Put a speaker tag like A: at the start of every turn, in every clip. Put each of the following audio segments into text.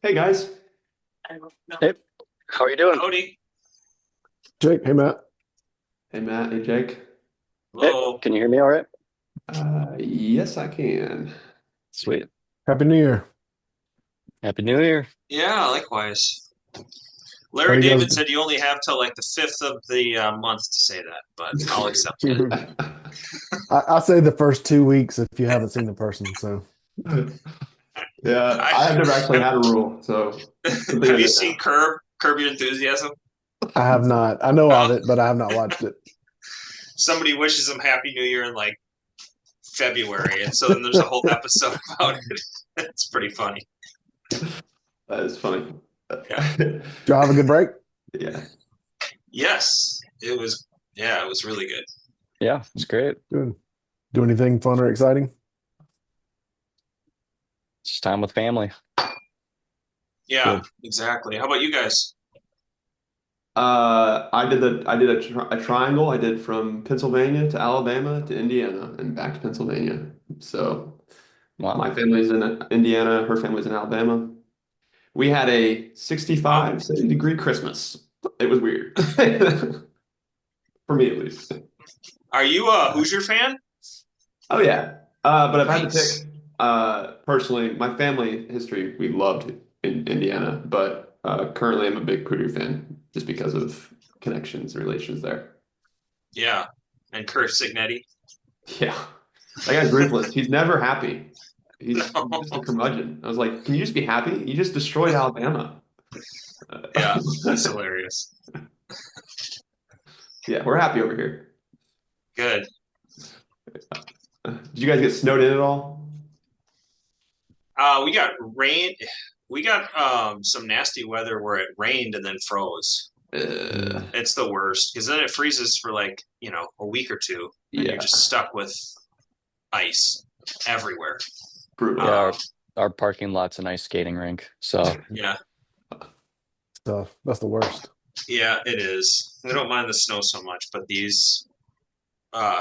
A: Hey guys.
B: Hey, how are you doing?
C: Howdy.
D: Jake, hey Matt.
A: Hey Matt. Hey Jake.
B: Hey,
C: Hello.
B: can you hear me all right?
A: Yes, I can.
B: Sweet.
D: Happy New Year.
B: Happy New Year.
C: Yeah, likewise.
D: How
C: Larry
D: you guys?
C: David said you only have till like the fifth of the month to say that, but I'll accept it.
D: I say the first 2 weeks if you haven't seen the person. So
A: Yeah,
C: I
A: I have never actually
C: have,
A: had a rule, so it's something I
C: have you
A: did
C: seen
A: now.
C: Curb Your Enthusiasm?
D: I have not. I know
C: Uh,
D: of it, but I have not watched it.
C: Somebody wishes him Happy New Year in like February, and so then there's a whole episode about it. It's pretty funny.
A: That is funny.
C: Yeah.
D: Do y'all have a good break?
A: Yeah.
C: Yes, it was. Yeah, it was really good.
B: Yeah, it's great.
D: Good. Do anything fun or exciting?
B: It's just time with family.
C: Yeah,
D: Good.
C: exactly. How about you guys?
A: I did a triangle. I did from Pennsylvania to Alabama to Indiana and back to Pennsylvania. So my
B: Wow.
A: family's in Indiana, her family's in Alabama. We had a
C: Wow.
A: 65, 70-degree Christmas. It was weird. For me at least.
C: Are you a Hoosier fan?
A: Oh yeah. But if I had to
C: Nice.
A: pick, personally, my family history, we loved in Indiana, but currently I'm a big Purdue fan just because of connections and relations there.
C: Yeah, and Kurt Signetti.
A: Yeah. That guy's ruthless. He's never happy. He's just a
C: No.
A: curmudgeon. I was like, can you just be happy? You just destroyed Alabama.
C: Yeah, he's hilarious.
A: Yeah, we're happy over here.
C: Good.
A: Did you guys get snowed in at all?
C: We got rain. We got some nasty weather where it rained and then froze.
A: Uh,
D: Mm.
C: It's the worst because then it freezes for like, a week or two and you're
A: yeah,
C: just stuck with ice everywhere.
B: Yeah,
A: brutal.
C: Um,
B: our parking lot's an ice skating rink. So
C: yeah,
D: Tough. That's the worst.
C: yeah, it is. We don't mind the snow so much, but these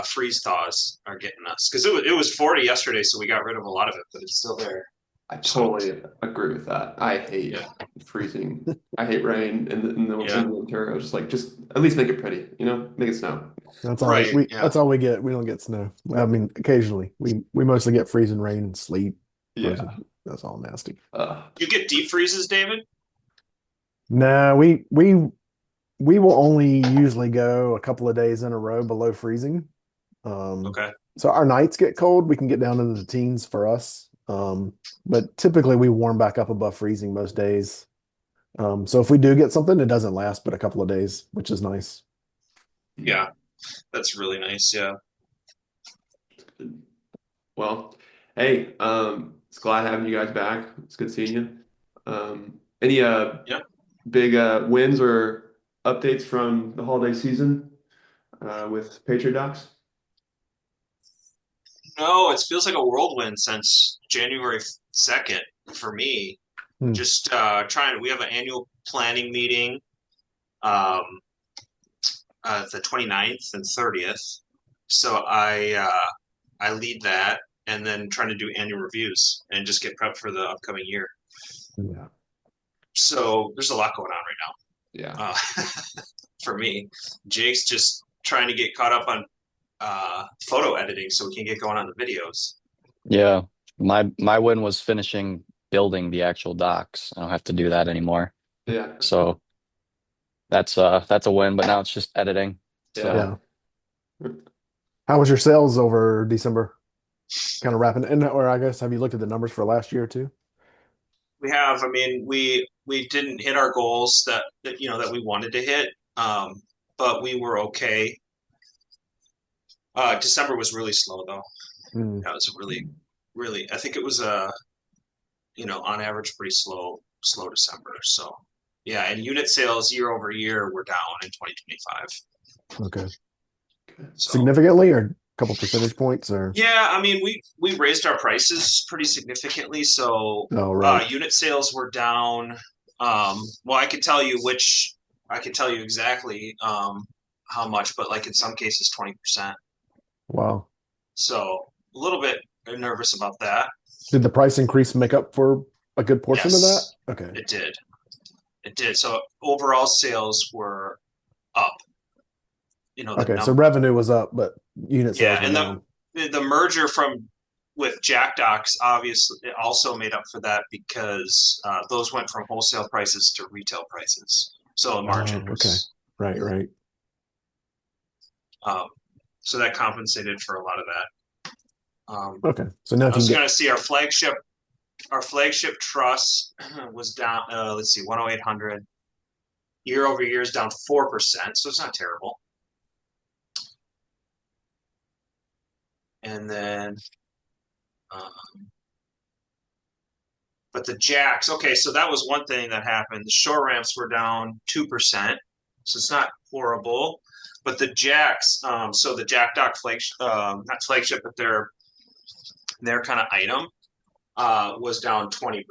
C: freeze thaws are getting us because it was 40 yesterday, so we got rid of a lot of it, but it's still there.
A: I
C: So
A: totally agree with that. I hate
C: yeah,
A: freezing. I hate rain in
C: yeah,
A: the winter. I was just like, just at least make it pretty, make it snow.
D: That's all
C: right,
D: we
C: yeah,
D: that's all we get. We don't get snow. I mean, occasionally. We mostly get freezing rain and sleet.
A: Yeah.
D: That's all nasty.
A: Uh,
C: you get deep freezes, David.
D: No, we will only usually go a couple of days in a row below freezing. Um,
C: Okay.
D: so our nights get cold. We can get down into the teens for us. But typically we warm back up above freezing most days. So if we do get something, it doesn't last but a couple of days, which is nice.
C: Yeah, that's really nice. Yeah.
A: well, hey, it's glad having you guys back. It's good seeing you. Any
C: Yeah.
A: big wins or updates from the holiday season with Patriot Docs?
C: No, it feels like a whirlwind since January 2nd for me.
D: Hmm.
C: Just we have an annual planning meeting um, the 29th and 30th. So I lead that and then trying to do annual reviews and just get prepped for the upcoming year.
D: Yeah.
C: So there's a lot going on
A: Yeah.
C: right now for me. Jake's just trying to get caught up on photo editing so we can get going on the videos.
B: yeah, my win was finishing building the actual docks. I don't have to do that anymore.
A: Yeah.
B: So that's a win, but now it's just editing.
A: Yeah.
B: So
D: Yeah. How was your sales over December? Kind of wrapping, and or I guess have you looked at the numbers for last year too?
C: We have, I mean, we didn't hit our goals that we wanted to hit, but we were okay. December was really slow though.
D: Hmm.
C: That was really, really. I think it was on average pretty slow December. So yeah, and unit sales year over year were down in 2025.
D: Okay.
C: So
D: Significantly or a couple percentage points or
C: yeah, I mean, we raised our prices pretty significantly. So
D: oh right.
C: unit sales were down. Well, I could tell you exactly how much, but like in some cases, 20%.
D: Wow.
C: So a little bit nervous about that.
D: Did the price increase make up for a good portion of that?
C: Yes,
D: Okay.
C: it did. It did. So overall sales were up. The
D: Okay. So
C: number.
D: revenue was up, but unit
C: Yeah,
D: sales were
C: and
D: down.
C: the merger from with Jack Docs obviously it also made up for that because those went from wholesale prices to retail prices. So the margin
D: Oh, okay.
C: was
D: Right, right.
C: um, so that compensated for a lot of that.
D: Okay. So now
C: I
D: if you
C: was
D: can
C: going
D: get
C: to see our flagship trust was down. Let's see, 10800 year over year is down 4%, so it's not terrible. And then, but the jacks, okay, so that was one thing that happened. The shore ramps were down 2%, so it's not horrible. But the jacks, so the Jack Dock flagship, not flagship, but their kind of item was down 20%.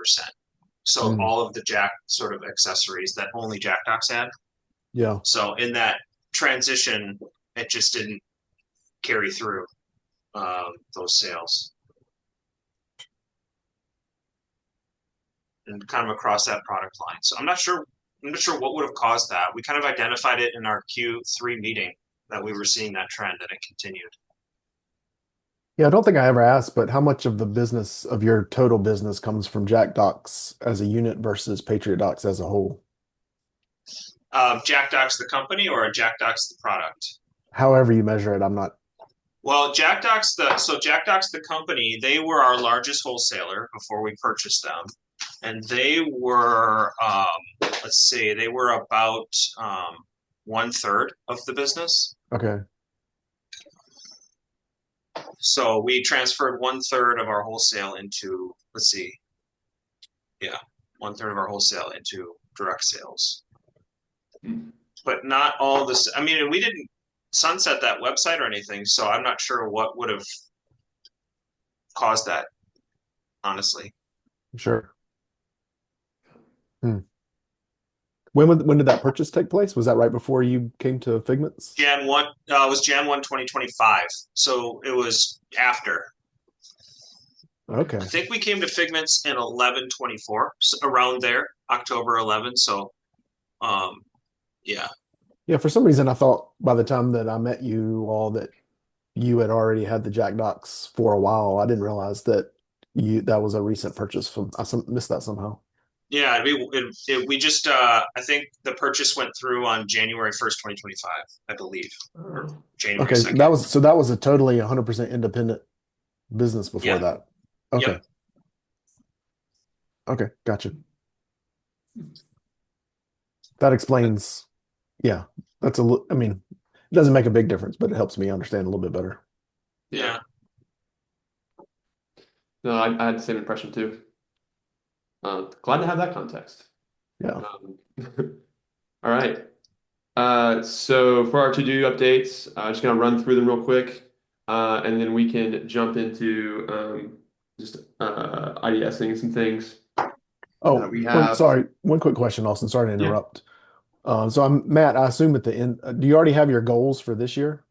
C: So
D: mm,
C: all of the Jack sort of accessories that only Jack Docks had.
D: yeah.
C: So in that transition, it just didn't carry through those sales and kind of across that product line. So I'm not sure. I'm not sure what would have caused that. We kind of identified it in our Q3 meeting that we were seeing that trend and it continued.
D: Yeah, I don't think I ever asked, but how much of the business of your total business comes from Jack Docs as a unit versus Patriot Docs as a whole?
C: Jack Docs the company or Jack Docs the product?
D: However you measure it, I'm not
C: Well, Jack Docs the company, they were our largest wholesaler before we purchased them, and they were let's see, they were about 1/3 of the business.
D: okay.
C: So we transferred 1/3 of our wholesale into, let's see, yeah, 1/3 of our wholesale into direct sales. But not all this. I mean, we didn't sunset that website or anything, so I'm not sure what would have caused that, honestly.
D: Sure. Hmm. When did that purchase take place? Was that right before you came to Figments?
C: Jan 1 was Jan 1, 2025. So it was after. I
D: Okay.
C: think we came to Figments in 11/24, so around there, October 11. So yeah.
D: Yeah, for some reason I thought by the time that I met you all that you had already had the Jack Docs for a while. I didn't realize that you that was a recent purchase from missed that somehow.
C: Yeah, we just I think the purchase went through on January 1st, 2025, I believe, or January
D: Okay,
C: 2nd.
D: that was a totally 100% independent business before
C: Yeah.
D: that. Okay.
C: Yep.
D: Okay, gotcha. That explains, yeah, I mean, it doesn't make a big difference, but it helps me understand a little bit better.
C: Yeah.
A: No, I had the same impression too. Glad to have that context.
D: Yeah.
A: All right. So for our to-do updates, just gonna run through them real quick, and then we can jump into just IDSing some things.
D: Oh,
A: We have.
D: one quick question, Austin. Sorry to
A: Yeah.
D: interrupt. Matt, I assume at the end, do you already have your goals for this year?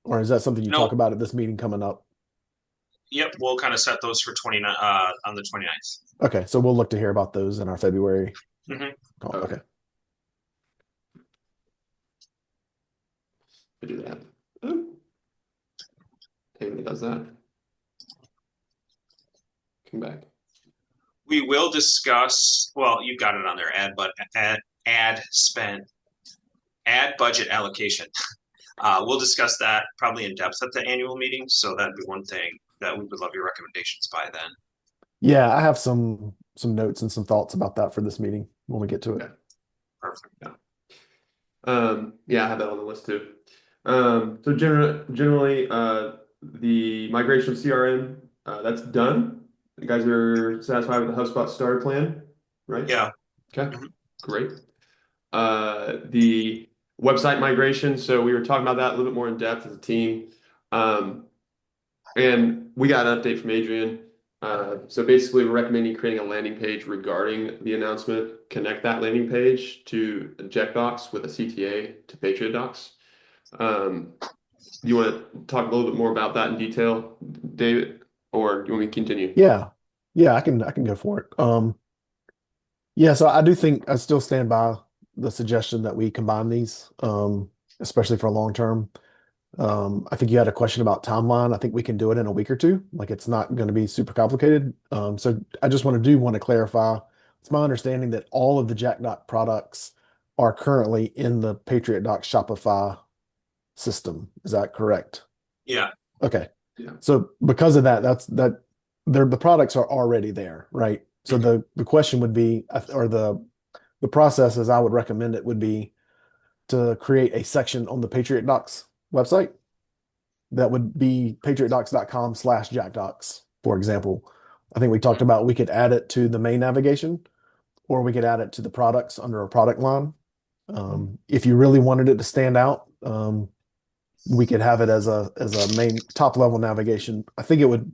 D: Or is that something you talk
C: No.
D: about at this meeting coming up?
C: Yep. We'll kind of set those for 29 on the 29th.
D: Okay, so we'll look to hear about those in our February
C: Mm-hmm.
D: call.
A: Okay.
D: Okay.
A: I do that. Oh, Taylor does that. Come back.
C: We will discuss. Well, you've got it on there. Ad spend, ad budget allocation. We'll discuss that probably in depth at the annual meeting. So that'd be one thing that we would love your recommendations by then.
D: Yeah, I have some notes and some thoughts about that for this meeting when we get to it.
A: Okay.
C: Perfect.
A: Yeah. Yeah, I have that on the list too. So generally, the migration of CRM, that's done. You guys are satisfied with the HubSpot starter plan, right?
C: Yeah.
A: Okay,
C: Mhm.
A: great. The website migration, so we were talking about that a little bit more in depth as a team. And we got an update from Adrian. So basically, we're recommending creating a landing page regarding the announcement. Connect that landing page to Jack Docs with a CTA to Patriot Docs. You want to talk a little bit more about that in detail, David, or do you want me to continue?
D: Yeah. Yeah, I can go for it. Yeah, so I do think I still stand by the suggestion that we combine these, especially for long term. I think you had a question about timeline. I think we can do it in a week or two. Like it's not going to be super complicated. So I just want to clarify. It's my understanding that all of the JackDoc products are currently in the Patriot Doc Shopify system. Is that correct?
C: Yeah.
D: Okay.
A: Yeah.
D: So because of that, the products are already there, right? So
C: Mhm.
D: the question would be, or the process as I would recommend it would be to create a section on the Patriot Docs website that would be patriotdocs.com/jackdocs, for example. I think we talked about we could add it to the main navigation or we could add it to the products under a product line. If you really wanted it to stand out, we could have it as a main top level navigation. I think it would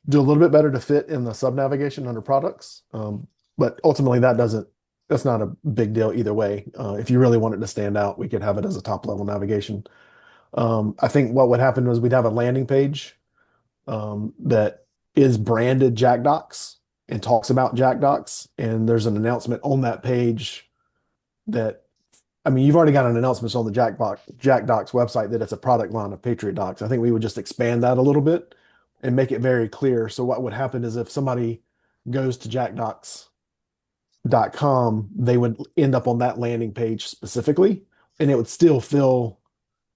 D: do a little bit better to fit in the sub navigation under products. But ultimately that's not a big deal either way. If you really want it to stand out, we could have it as a top level navigation. I think what would happen was we'd have a landing page that is branded Jack Docs and talks about Jack Docs. And there's an announcement on that page that, I mean, you've already got an announcement on the Jack Docs website that it's a product line of Patriot Docs. I think we would just expand that a little bit and make it very clear. So what would happen is if somebody goes to jackdocs.com, they would end up on that landing page specifically, and it would still feel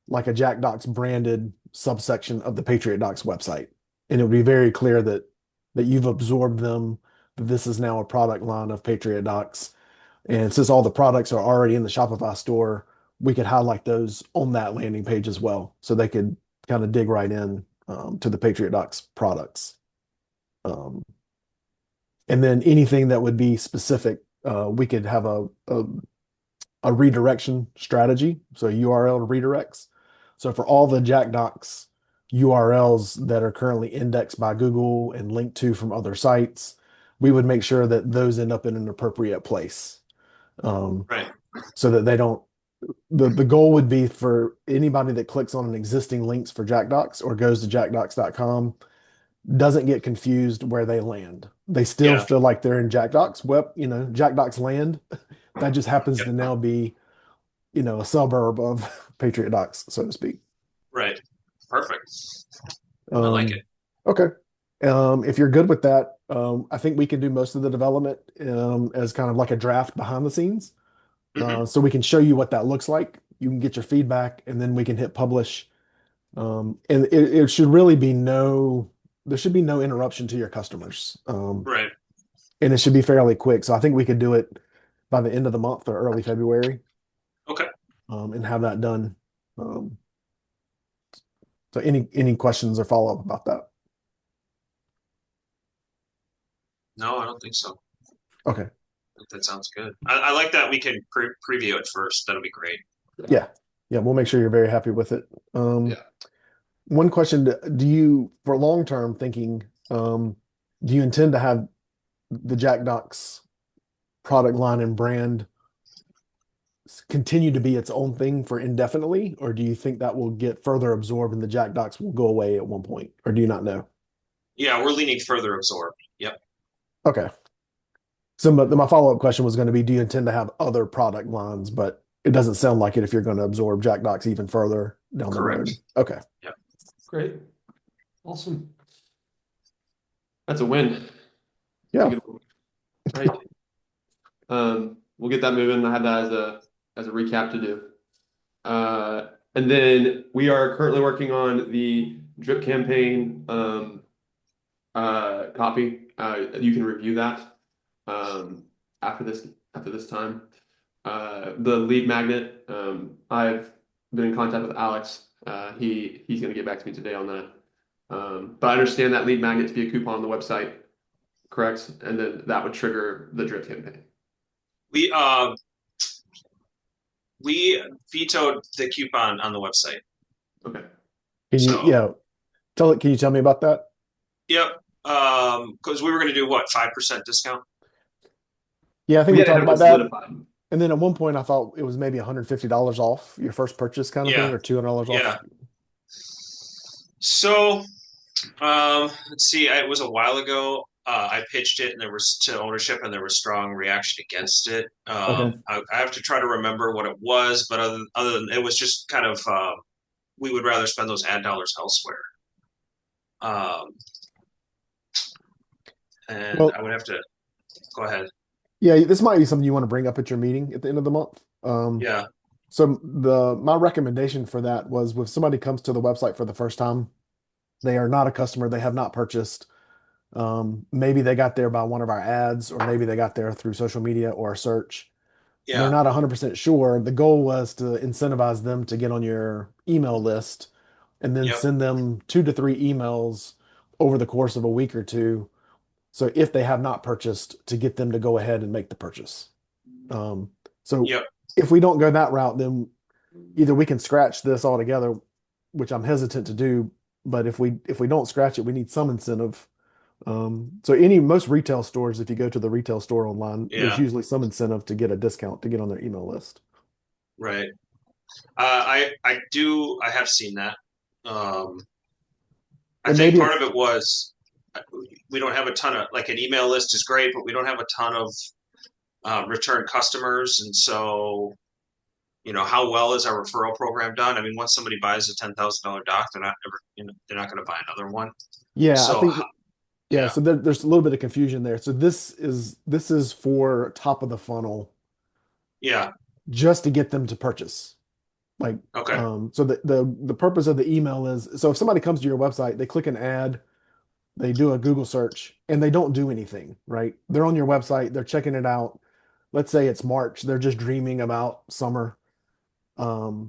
D: like a Jack Docs branded subsection of the Patriot Docs website. And it would be very clear that you've absorbed them, that this is now a product line of Patriot Docs. And since all the products are already in the Shopify store, we could highlight those on that landing page as well. So they could kind of dig right in to the Patriot Docs products. And then anything that would be specific, we could have a redirection strategy. So URL redirects. So for all the JackDocs URLs that are currently indexed by Google and linked to from other sites, we would make sure that those end up in an appropriate place.
C: Right.
D: So that they don't, the goal would be for anybody that clicks on an existing links for JackDocs or goes to jackdocs.com doesn't get confused where they land. They still
C: Yeah.
D: feel like they're in JackDocs. Well, JackDocs land. That just happens
C: Yep.
D: to now be, a suburb of Patriot Docs, so to speak.
C: Right. Perfect. I like it.
D: Okay. If you're good with that, I think we can do most of the development as kind of like a draft behind the scenes.
C: Hmm.
D: So we can show you what that looks like. You can get your feedback, and then we can hit publish. And it should really be there should be no interruption to your customers.
C: Right.
D: And it should be fairly quick. So I think we could do it by the end of the month or early February,
C: Okay.
D: and have that done. Um, so any questions or follow up about that?
C: No, I don't think so.
D: Okay.
C: I think that sounds good. I like that we can preview it first. That'll be great.
D: Yeah. Yeah. We'll make sure you're very happy with it.
A: Yeah.
D: One question, do you, for long-term thinking, do you intend to have the Jack Docs product line and brand continue to be its own thing for indefinitely, or do you think that will get further absorbed and the Jack Docs will go away at one point, or do you not know?
C: Yeah, we're leaning further absorbed. Yep.
D: Okay. So my follow-up question was going to be, do you intend to have other product lines? But it doesn't sound like it if you're going to absorb Jack Docs even further down the
C: Correct.
D: road. Okay.
C: Yep.
A: Great. Awesome. That's a win.
D: Yeah.
A: Right. We'll get that moving. I have that as a recap to do. And then we are currently working on the drip campaign copy. You can review that after this time. The lead magnet. I've been in contact with Alex. He's going to get back to me today on that. But I understand that lead magnet to be a coupon on the website, correct? And then that would trigger the drip campaign.
C: We vetoed the coupon on the website.
A: Okay.
D: Can you tell me about that?
C: Yep. Because we were going to do what, 5% discount?
D: Yeah, I think we talked about that.
A: Solidified.
D: And then at one point I thought it was maybe $150 off your first purchase kind of thing, or $200 off.
C: Yeah. So, let's see. It was a while ago. I pitched it and there was to ownership and there was strong reaction against it.
D: Okay.
C: I have to try to remember what it was, but other than it was just kind of we would rather spend those ad dollars elsewhere. Um, and
D: Well,
C: I would have to go ahead.
D: yeah, this might be something you want to bring up at your meeting at the end of the month.
C: Yeah,
D: So my recommendation for that was if somebody comes to the website for the first time, they are not a customer, they have not purchased. Maybe they got there by one of our ads, or maybe they got there through social media or a search. They're
C: yeah,
D: not 100% sure. The goal was to incentivize them to get on your email list and then
C: yep,
D: send them 2 to 3 emails over the course of a week or two. So if they have not purchased, to get them to go ahead and make the purchase. Um, so
C: yep,
D: if we don't go that route, then either we can scratch this altogether, which I'm hesitant to do. But if we don't scratch it, we need some incentive. So most retail stores, if you go to the retail store online, there's
C: yeah,
D: usually some incentive to get a discount to get on their email list.
C: right. I have seen that. Um, I
D: And
C: think
D: maybe
C: part
D: it's
C: of it was we don't have a ton of like an email list is great, but we don't have a ton of return customers, and so how well is our referral program done? I mean, once somebody buys a $10,000 dock, they're not ever, they're not going to buy another one.
D: yeah, I
C: So
D: think yeah,
C: yeah,
D: so there's a little bit of confusion there. So this is for top of the funnel
C: yeah,
D: just to get them to purchase. Like
C: okay,
D: so the purpose of the email is, so if somebody comes to your website, they click an ad, they do a Google search, and they don't do anything, right? They're on your website, they're checking it out. Let's say it's March, they're just dreaming about summer.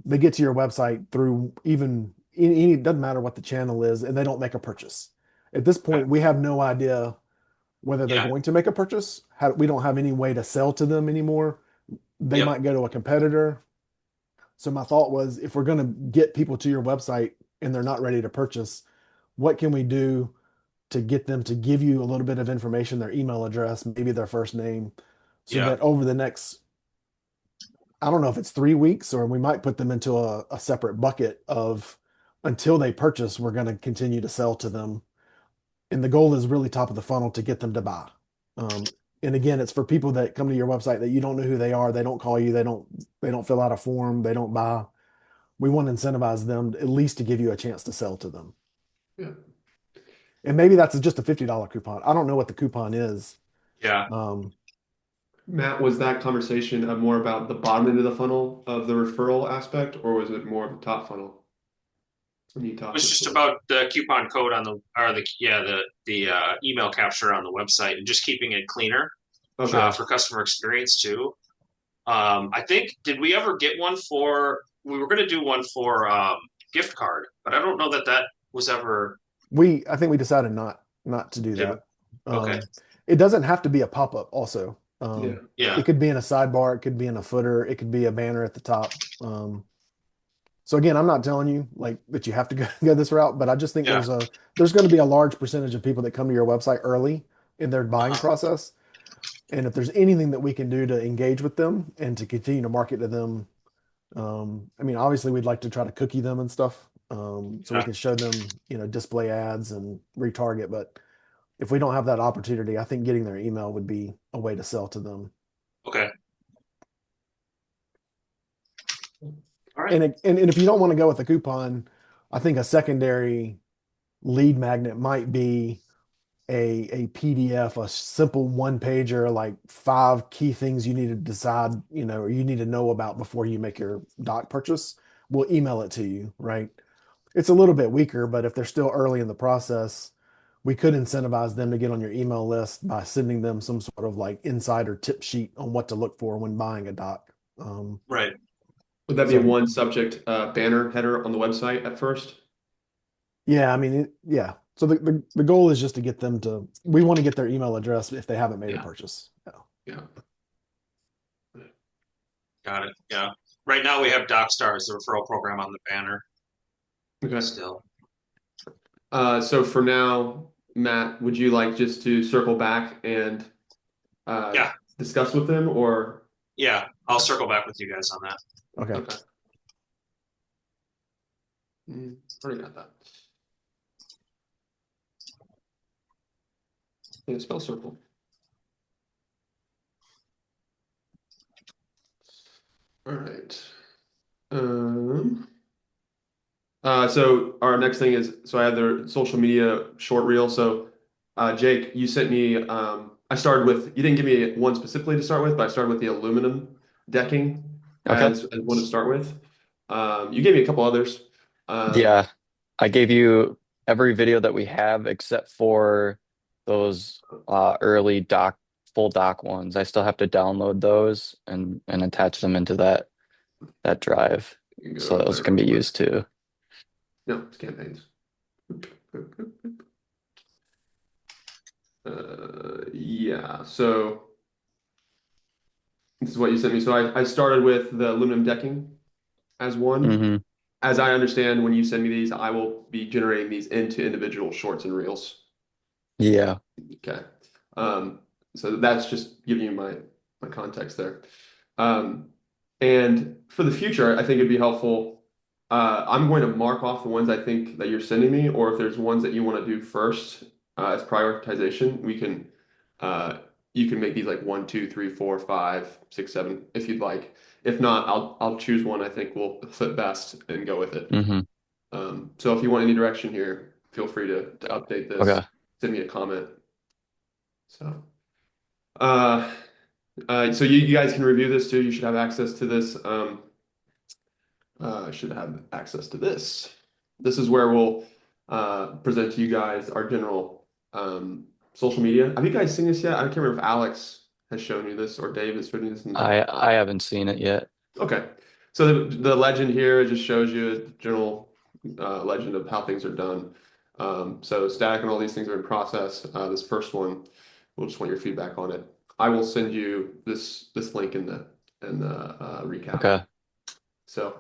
D: They get to your website through even any, it doesn't matter what the channel is, and they don't make a purchase. At this
C: okay,
D: point, we have no idea whether they're
C: yeah,
D: going to make a purchase. We don't have any way to sell to them anymore. They
C: yep,
D: might go to a competitor. So my thought was, if we're going to get people to your website and they're not ready to purchase, what can we do to get them to give you a little bit of information, their email address, maybe their first name, so
C: yeah,
D: that over the next, I don't know if it's 3 weeks, or we might put them into a separate bucket of, until they purchase, we're going to continue to sell to them. And the goal is really top of the funnel to get them to buy. Um, and again, it's for people that come to your website that you don't know who they are. They don't call you. They don't fill out a form. They don't buy. We want to incentivize them at least to give you a chance to sell to them.
A: Yeah.
D: And maybe that's just a $50 coupon. I don't know what the coupon is.
C: yeah.
D: Um,
A: Matt, was that conversation more about the bottom end of the funnel of the referral aspect, or was it more of the top funnel when you
C: It
A: talked
C: was
A: with
C: just
A: them?
C: about the coupon code on the or the email capture on the website and just keeping it cleaner
A: Okay.
C: for customer experience too. I think did we ever get one for? We were going to do one for gift card, but I don't know that that was ever.
D: I think we decided not to do
C: Did
D: that.
C: okay,
D: It doesn't have to be a pop-up also.
A: Yeah.
C: yeah,
D: It could be in a sidebar, it could be in a footer, it could be a banner at the top. So again, I'm not telling you like that you have to go this route, but I just think
C: yeah,
D: there's going to be a large percentage of people that come to your website early in their buying
C: uh-huh,
D: process. And if there's anything that we can do to engage with them and to continue to market to them, I mean, obviously we'd like to try to cookie them and stuff. So we
C: yeah,
D: can show them, display ads and retarget. But if we don't have that opportunity, I think getting their email would be a way to sell to them.
C: okay, all right,
D: And if you don't want to go with a coupon, I think a secondary lead magnet might be a PDF, a simple one pager, like 5 key things you need to decide, or you need to know about before you make your doc purchase. We'll email it to you, right? It's a little bit weaker, but if they're still early in the process, we could incentivize them to get on your email list by sending them some sort of like insider tip sheet on what to look for when buying a doc. Um,
C: right,
A: Would that be
D: so
A: one subject banner header on the website at first?
D: yeah, I mean, yeah. So the goal is just to get them to, we want to get their email address if they haven't made a
A: Yeah.
D: purchase. Yeah.
A: Yeah.
C: got it, yeah. Right now we have DocStar as the referral program on the banner
A: Okay.
C: still.
A: So for now, Matt, would you like just to circle back and
C: Yeah,
A: discuss with them, or
C: yeah. I'll circle back with you guys on that.
D: Okay.
A: okay? Already got that. Yeah, spell circle. All right. Um, so our next thing is, so I have the social media short reel. So, Jake, you sent me, I started with, you didn't give me one specifically to start with, but I started with the aluminum decking
B: Okay.
A: as one to start with. You gave me a couple others.
B: Yeah, I gave you every video that we have except for those early full doc ones. I still have to download those and attach them into that drive.
A: You can go
B: So
A: over
B: those
A: there
B: can
A: real
B: be
A: quick.
B: used too.
A: No, it's campaigns. Yeah, so this is what you sent me. So I started with the aluminum decking as one.
B: Hmm.
A: As I understand, when you send me these, I will be generating these into individual shorts and reels.
B: Yeah.
A: Okay. Um, so that's just giving you my context there. Um, and for the future, I think it'd be helpful. I'm going to mark off the ones I think that you're sending me, or if there's ones that you want to do first as prioritization, we can you can make these like 1, 2, 3, 4, 5, 6, 7 if you'd like. If not, I'll choose one I think will fit best and go with it.
B: Hmm.
A: So if you want any direction here, feel free to update this,
B: Okay.
A: send me a comment. So, uh, so you guys can review this too. You should have access to this. Should have access to this. This is where we'll present to you guys our general social media. Have you guys seen this yet? I can't remember if Alex has shown you this or Dave has shown you this in the.
B: I haven't seen it yet.
A: Okay. So the legend here just shows you a general legend of how things are done. So static and all these things are in process. This first one, we'll just want your feedback on it. I will send you this link in the recap.
B: Okay.
A: So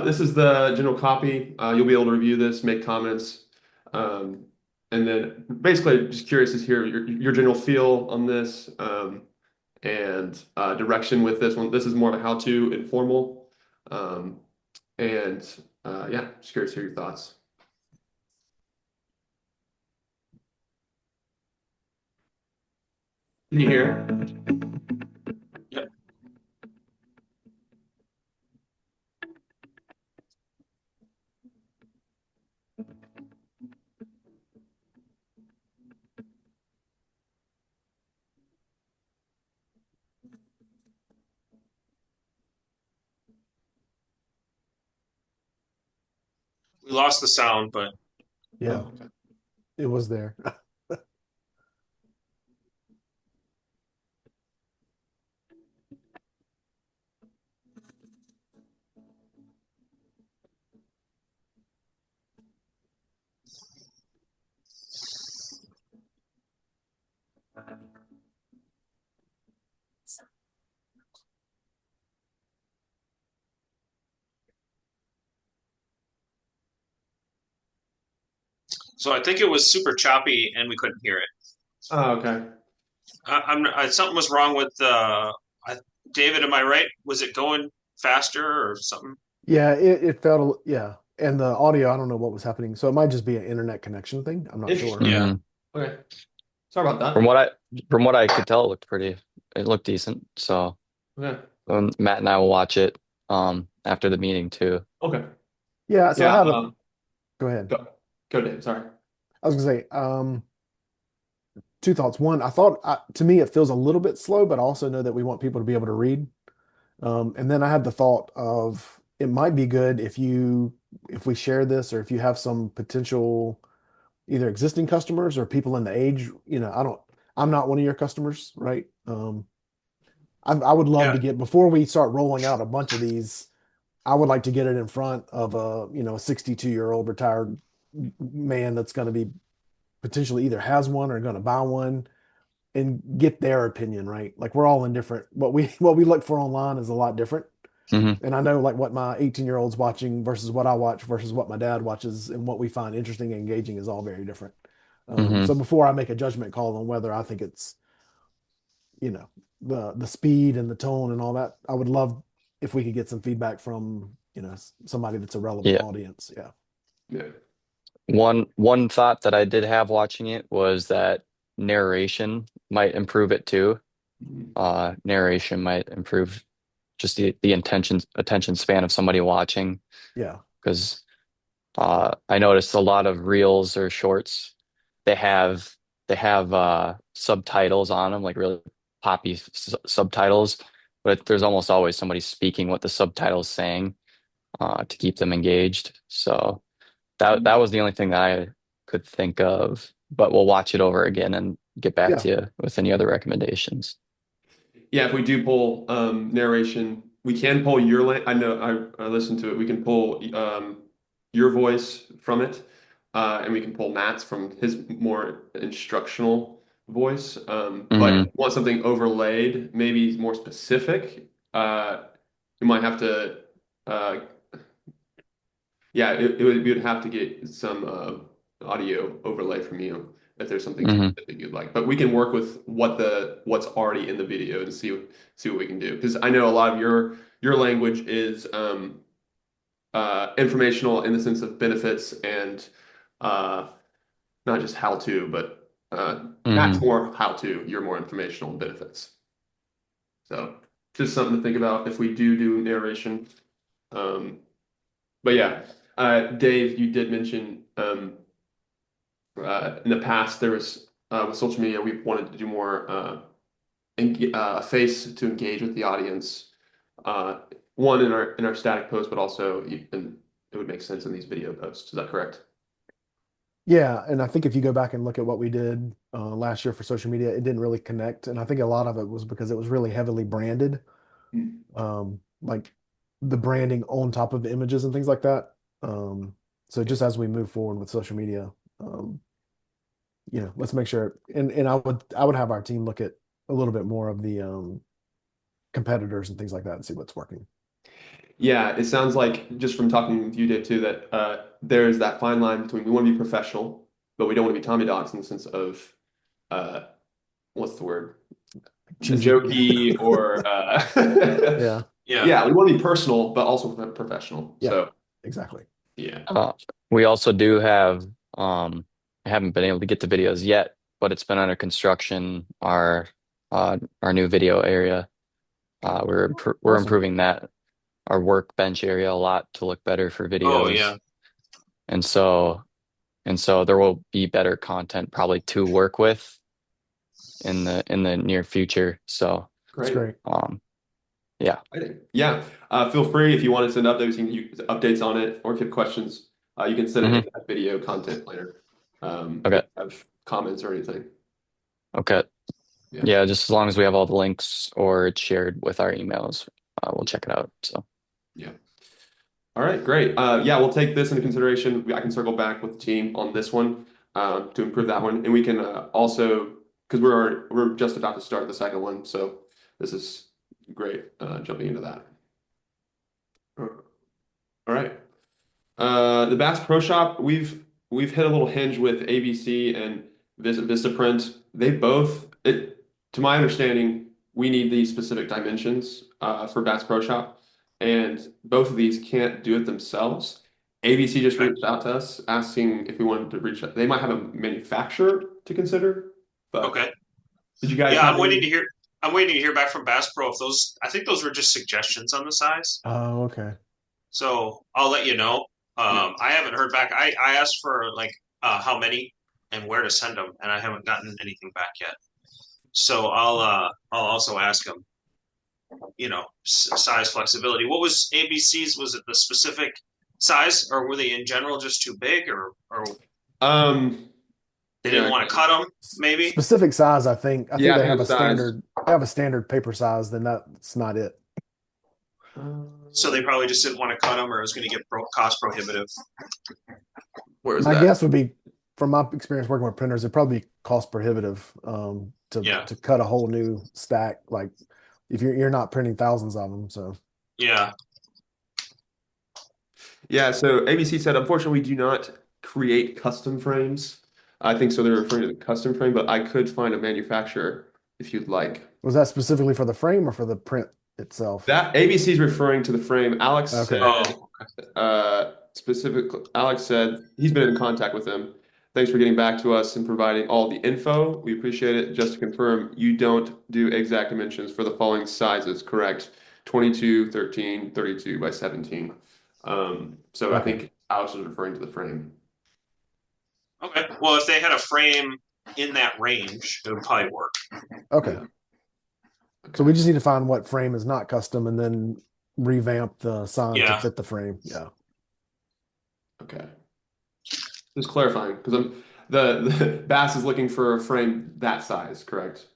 A: this is the general copy. You'll be able to review this, make comments, and then basically just curious to hear your general feel on this and direction with this one. This is more of a how-to informal. Um, and yeah, just curious to hear your thoughts. Can you hear?
C: Yep. We lost the sound, but
D: Yeah,
A: Oh, okay.
D: it was there.
C: so I think it was super choppy and we couldn't hear it.
A: Oh, okay.
C: Something was wrong with David. Am I right? Was it going faster or something?
D: Yeah, it felt, yeah. And the audio, I don't know what was happening. So it might just be an internet connection thing. I'm not sure.
A: Interesting.
C: Yeah.
B: Hmm.
A: Okay. Sorry about
B: From
A: that.
B: what I from what I could tell, it looked decent. So
A: Okay.
B: Matt and I will watch it after the meeting too.
A: Okay.
D: Yeah, so I
A: Yeah.
D: had a, go ahead.
A: Go, Dave. Sorry.
D: I was gonna say, two thoughts. One, I thought to me it feels a little bit slow, but I also know that we want people to be able to read. And then I had the thought of it might be good if we share this or if you have some potential either existing customers or people in the age, I'm not one of your customers, right? I would love
C: Yeah.
D: to get before we start rolling out a bunch of these. I would like to get it in front of a 62-year-old retired man that's going to be potentially either has one or going to buy one and get their opinion, right? Like we're all in different what we look for online is a lot different.
B: Hmm.
D: And I know like what my 18-year-old's watching versus what I watch versus what my dad watches and what we find interesting and engaging is all very different.
B: Hmm.
D: So before I make a judgment call on whether I think it's, you know, the speed and the tone and all that, I would love if we could get some feedback from, somebody that's a relevant
B: Yeah.
D: audience. Yeah.
A: Yeah.
B: One thought that I did have watching it was that narration might improve it too. Narration might improve just the attention span of somebody watching,
D: Yeah.
B: because I noticed a lot of reels or shorts, they have subtitles on them, like really poppy subtitles, but there's almost always somebody speaking what the subtitle's saying to keep them engaged. So that was the only thing that I could think of, but we'll watch it over again and get back
D: Yeah.
B: to you with any other recommendations.
A: Yeah, if we do pull narration, we can pull your I know I listened to it. We can pull your voice from it, and we can pull Matt's from his more instructional voice. But if
B: Hmm.
A: you want something overlaid, maybe more specific, you might have to uh, yeah, we would have to get some audio overlay from you if there's something
B: Hmm.
A: specific you'd like. But we can work with what's already in the video and see what we can do. Because I know a lot of your language is informational in the sense of benefits and uh, not just how to, but Matt's
B: Hmm.
A: more how to, you're more informational and benefits. So just something to think about if we do narration. Um, but yeah, Dave, you did mention in the past there was with social media we wanted to do more a face to engage with the audience. One in our static post, but also even it would make sense in these video posts. Is that correct?
D: Yeah, and I think if you go back and look at what we did last year for social media, it didn't really connect, and I think a lot of it was because it was really heavily branded, like the branding on top of the images and things like that. So just as we move forward with social media, um, let's make sure, and I would have our team look at a little bit more of the competitors and things like that and see what's working.
A: Yeah, it sounds like just from talking with you, Dave, too, that there's that fine line between we want to be professional, but we don't want to be Tommy dogs in the sense of uh, what's the word?
D: Cheesy.
A: Jokey or
D: Yeah,
C: Yeah.
A: yeah, we want to be personal, but also professional.
D: yeah,
A: So
D: exactly.
A: yeah.
B: Uh, we also do have, I haven't been able to get the videos yet, but it's been under construction, our new video area. We're
D: Awesome.
B: improving that, our workbench area a lot to look better for
C: Oh
B: videos.
C: yeah.
B: And so there will be better content probably to work with in the near future. So
D: That's
A: Great.
D: great.
B: yeah.
A: Yeah. Feel free if you want to send updates on it, or if you have questions, you can send it
B: Hmm.
A: in that video content later. If
B: Okay.
A: you have comments or anything.
B: Okay.
A: Yeah.
B: Yeah, just as long as we have all the links or it's shared with our emails, we'll check it out. So
A: Yeah. All right, great. Yeah, we'll take this into consideration. I can circle back with the team on this one to improve that one, and we can also because we're just about to start the second one, so this is great jumping into that. All right. The Bass Pro Shop, we've hit a little hinge with ABC and Vistaprint. They both, to my understanding, we need these specific dimensions for Bass Pro Shop, and both of these can't do it themselves. ABC just
C: Okay.
A: reached out to us asking if we wanted to reach out. They might have a manufacturer to consider, but
C: Okay.
A: did you guys
C: Yeah,
A: have
C: I'm waiting to
A: any?
C: hear. I'm waiting to hear back from Bass Pro if those. I think those were just suggestions on the size.
D: Oh, okay.
C: So I'll let you know.
A: Yeah.
C: I haven't heard back. I asked for like how many and where to send them, and I haven't gotten anything back yet. So I'll also ask them. Size flexibility. What was ABC's? Was it the specific size, or were they in general just too big, or
A: Um,
C: they didn't
A: yeah,
C: want to cut them? Maybe.
D: Specific size, I think
A: yeah, I
D: they
A: think
D: have
A: the
D: a
A: size.
D: standard paper size, then that's not it.
C: So they probably just didn't want to cut them, or it was going to get cost prohibitive.
A: Where is
D: My
A: that?
D: guess would be, from my experience working with printers, it'd probably be cost prohibitive to
C: Yeah,
D: to cut a whole new stack. Like if you're not printing thousands of them, so
C: yeah.
A: Yeah, so ABC said, unfortunately, we do not create custom frames. I think so they're referring to the custom frame, but I could find a manufacturer if you'd like.
D: was that specifically for the frame or for the print itself?
A: That ABC is referring to the frame. Alex
D: Okay.
A: said,
C: Oh,
A: specifically, Alex said he's been in contact with them Thanks for getting back to us and providing all the info. We appreciate it. Just to confirm, you don't do exact dimensions for the following sizes, correct? 22, 13, 32 by 17. So I
D: Okay.
A: think Alex was referring to the frame.
C: Okay. Well, if they had a frame in that range, it would probably work.
D: Okay.
A: Yeah.
D: So we just need to find what frame is not custom and then revamp the sign to
C: Yeah.
D: fit the frame. Yeah.
A: Okay. Just clarifying, because the Bass is looking for a frame that size, correct?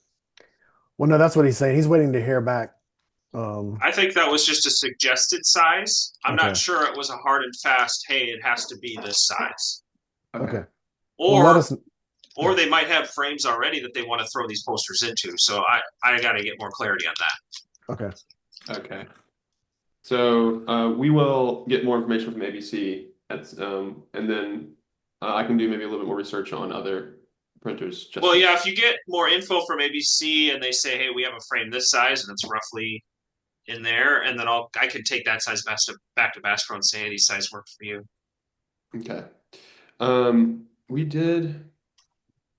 D: Well, no, that's what he's saying. He's waiting to hear back.
C: I think that was just a suggested size. I'm not
D: Okay.
C: sure it was a hard and fast, hey, it has to be this size.
D: Okay. Well, let
C: Or
D: us.
C: or they might have frames already that they want to throw these posters into. So I got to get more clarity on that.
D: Okay.
A: Okay. So we will get more information from ABC, and then I can do maybe a little bit more research on other printers. Just
C: Well, yeah, if you get more info from ABC and they say, hey, we have a frame this size and it's roughly in there, and then I can take that size back to Bass Pro and say, hey, these size work for you.
A: Okay. We did.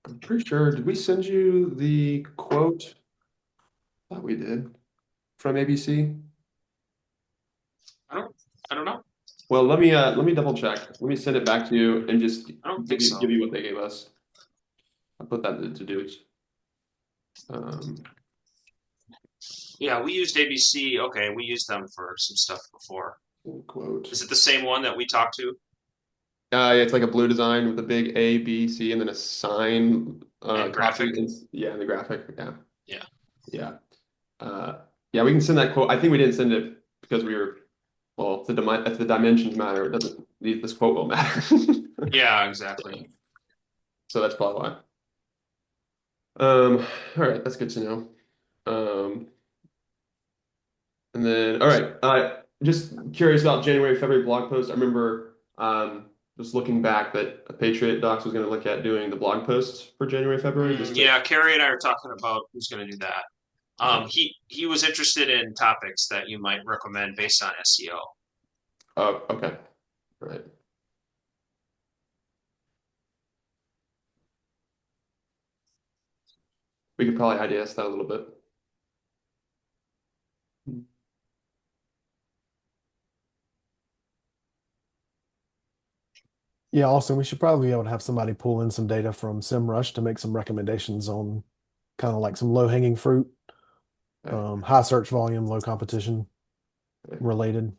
A: I'm pretty sure. Did we send you the quote? Thought we did from ABC.
C: I don't know.
A: Well, let me double check. Let me send it back to you and just
C: I don't
A: give
C: think
A: you
C: so.
A: give you what they gave us. I'll put that into to-dos.
C: Yeah, we used ABC. Okay, we used them for some stuff before.
A: Quote.
C: Is it the same one that we talked to?
A: It's like a blue design with a big A, B, C, and then a sign.
C: And graphic?
A: Yeah, and the graphic. Yeah.
C: Yeah.
A: Yeah. Yeah, we can send that quote. I think we didn't send it because we were, well, if the dimensions matter, it doesn't, this quote will matter.
C: Yeah, exactly.
A: So that's probably why. All right, that's good to know. And then, all right, just curious about January, February blog posts. I remember just looking back that Patriot Docs was going to look at doing the blog posts for January, February.
C: Yeah, Carrie and I are talking about who's going to do that. He was interested in topics that you might recommend based on SEO.
A: Oh, okay. All right. We could probably IDS that a little bit.
D: Yeah. Also, we should probably be able to have somebody pull in some data from SEMrush to make some recommendations on kind of like some low hanging fruit,
A: Okay.
D: high search volume, low competition
A: Okay.
D: related.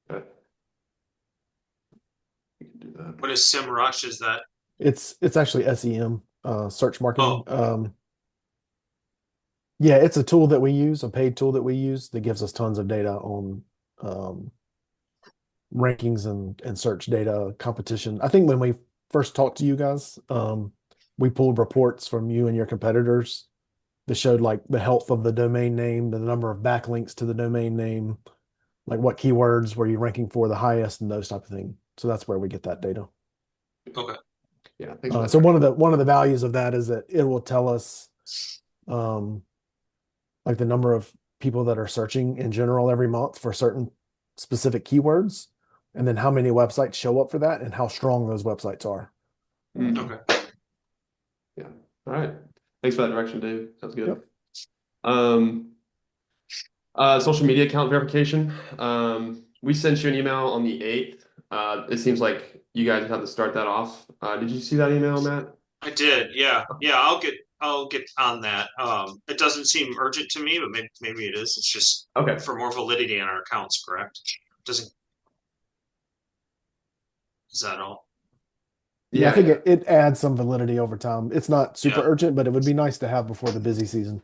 A: Okay. We can do that.
C: What is SEMrush? Is that?
D: It's actually SEM, search marketing.
C: Oh.
D: Yeah, it's a tool that we use, a paid tool that we use that gives us tons of data on rankings and search data competition. I think when we first talked to you guys, we pulled reports from you and your competitors that showed like the health of the domain name, the number of backlinks to the domain name, like what keywords were you ranking for the highest and those type of things. So that's where we get that data.
C: Okay.
A: Yeah. Thanks for that.
D: So one of the values of that is that it will tell us like the number of people that are searching in general every month for certain specific keywords, and then how many websites show up for that and how strong those websites are.
C: Okay.
A: Yeah. All right. Thanks for that direction, Dave. Sounds good.
D: Yep.
A: Social media account verification. We sent you an email on the 8th. It seems like you guys have to start that off. Did you see that email, Matt?
C: I did. Yeah. Yeah. I'll get on that. It doesn't seem urgent to me, but maybe it is. It's just
A: Okay.
C: for more validity in our accounts, correct? Is that all?
D: Yeah, I
A: Yeah.
D: think
A: Yeah.
D: it adds some validity over time. It's not super
C: Yeah.
D: urgent, but it would be nice to have before the busy season.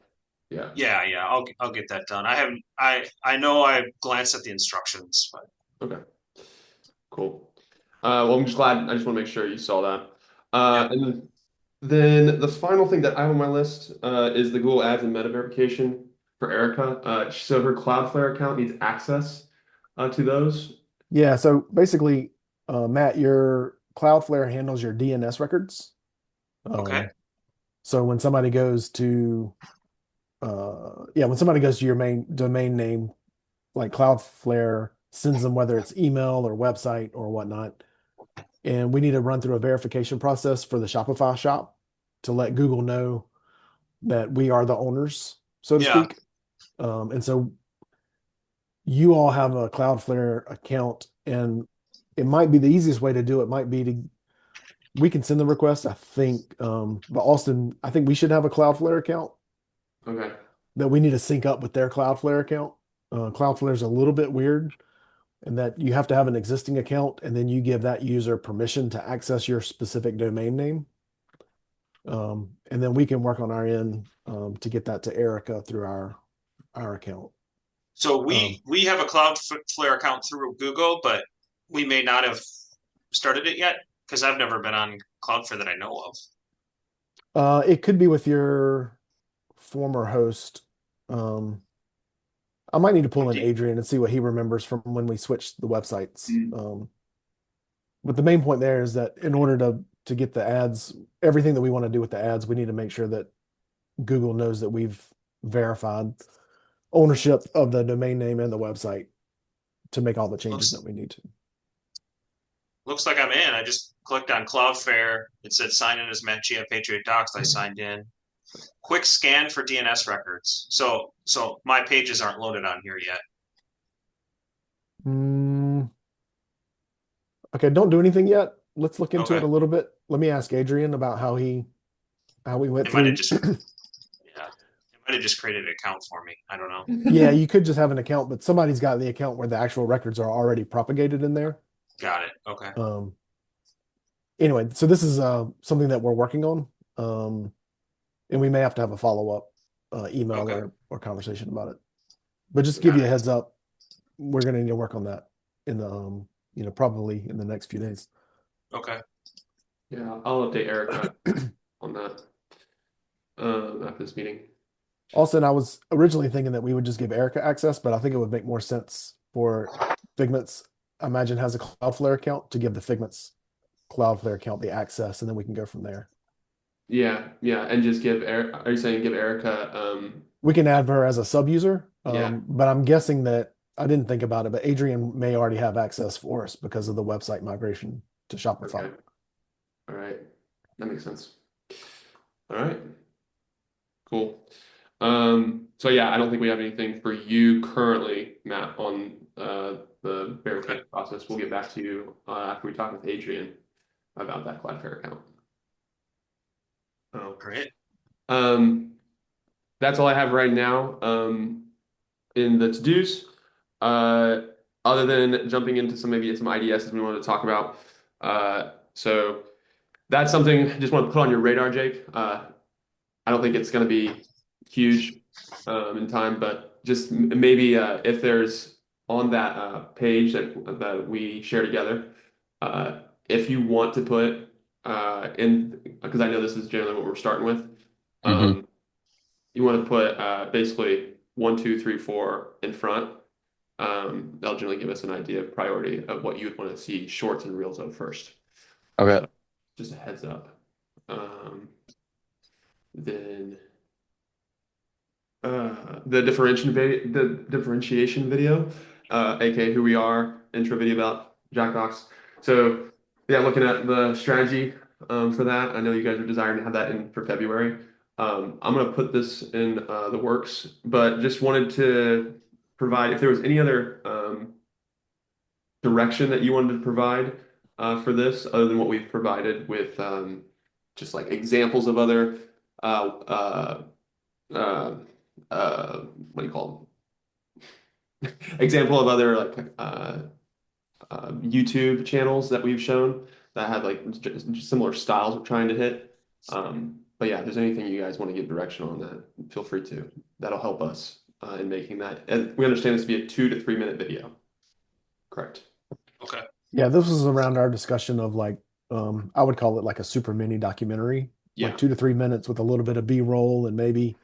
A: Yeah.
C: Yeah. Yeah. I'll get that done. I know I glanced at the instructions, but
A: Okay. Cool. Well, I'm just glad. I just want to make sure you saw that.
C: Yeah.
A: And then the final thing that I have on my list is the Google Ads and meta verification for Erica. So her Cloudflare account needs access to those.
D: Yeah, so basically, Matt, your Cloudflare handles your DNS records.
C: Okay.
D: So when somebody goes to yeah, when somebody goes to your main domain name, like Cloudflare sends them whether it's email or website or whatnot. And we need to run through a verification process for the Shopify shop to let Google know that we are the owners, so to
C: Yeah.
D: speak. And so you all have a Cloudflare account, and it might be the easiest way to do it might be to we can send the request, I think. But Austin, I think we should have a Cloudflare account
A: Okay.
D: that we need to sync up with their Cloudflare account. Cloudflare is a little bit weird in that you have to have an existing account and then you give that user permission to access your specific domain name. And then we can work on our end to get that to Erica through our account.
C: So we have a Cloudflare account through Google, but we may not have started it yet because I've never been on Cloudflare that I know of.
D: It could be with your former host. I might need to pull in Adrian and see what he remembers from when we switched the websites. But the main point there is that in order to get the ads, everything that we want to do with the ads, we need to make sure that Google knows that we've verified ownership of the domain name and the website to make all the changes that we need to.
C: Looks like I'm in. I just clicked on Cloudflare. It said sign in as Matchy at Patriot Docs. I signed in. Quick scan for DNS records. So my pages aren't loaded on here yet.
D: Okay, don't do anything yet. Let's look into it
C: Okay.
D: a little bit. Let me ask Adrian about how we went
C: It might
D: through.
C: have just yeah. It might have just created an account for me. I don't know.
D: Yeah, you could just have an account, but somebody's got the account where the actual records are already propagated in there.
C: Got it. Okay.
D: Anyway, so this is something that we're working on. And we may have to have a follow-up email
C: Okay.
D: or conversation about it. But just give you a heads up, we're gonna need to work on that in the probably in the next few days.
C: Okay.
A: Yeah, I'll update Erica on that after this meeting.
D: Austin, I was originally thinking that we would just give Erica access, but I think it would make more sense for Figmints, I imagine, has a Cloudflare account to give the Figmints Cloudflare account the access, and then we can go from there.
A: Yeah, and just give Eric. Are you saying give Erica?
D: We can add her as a sub-user,
A: Yeah.
D: but I'm guessing that I didn't think about it, but Adrian may already have access for us because of the website migration to Shopify.
A: Okay. All right, that makes sense. All right, cool. So yeah, I don't think we have anything for you currently, Matt, on the verification process. We'll get back to you after we talk with Adrian about that Cloudflare account. Oh,
C: Great.
A: That's all I have right now in the to-dos. Other than jumping into some IDSs we wanted to talk about. So that's something I just want to put on your radar, Jake. I don't think it's going to be huge in time, but just maybe if there's on that page that we share together, if you want to put in, because I know this is generally what we're starting with, you want to put basically 1, 2, 3, 4 in front. That'll generally give us an idea of priority of what you would want to see shorts and reels of first.
B: Okay.
A: So, just a heads up. Then the differentiation video, aka who we are, intro video about Jackbox. So yeah, looking at the strategy for that. I know you guys are desiring to have that in for February. I'm gonna put this in the works, but just wanted to provide if there was any other direction that you wanted to provide for this, other than what we've provided with just like examples of other what do you call them? Example of other like YouTube channels that we've shown that have like similar styles we're trying to hit. But yeah, if there's anything you guys want to give direction on that, feel free to. That'll help us in making that. And we understand this to be a 2 to 3 minute video. Correct.
C: Okay.
D: Yeah, this was around our discussion of like, I would call it like a super mini documentary,
A: Yeah.
D: like 2 to 3 minutes with a little bit of B-roll and maybe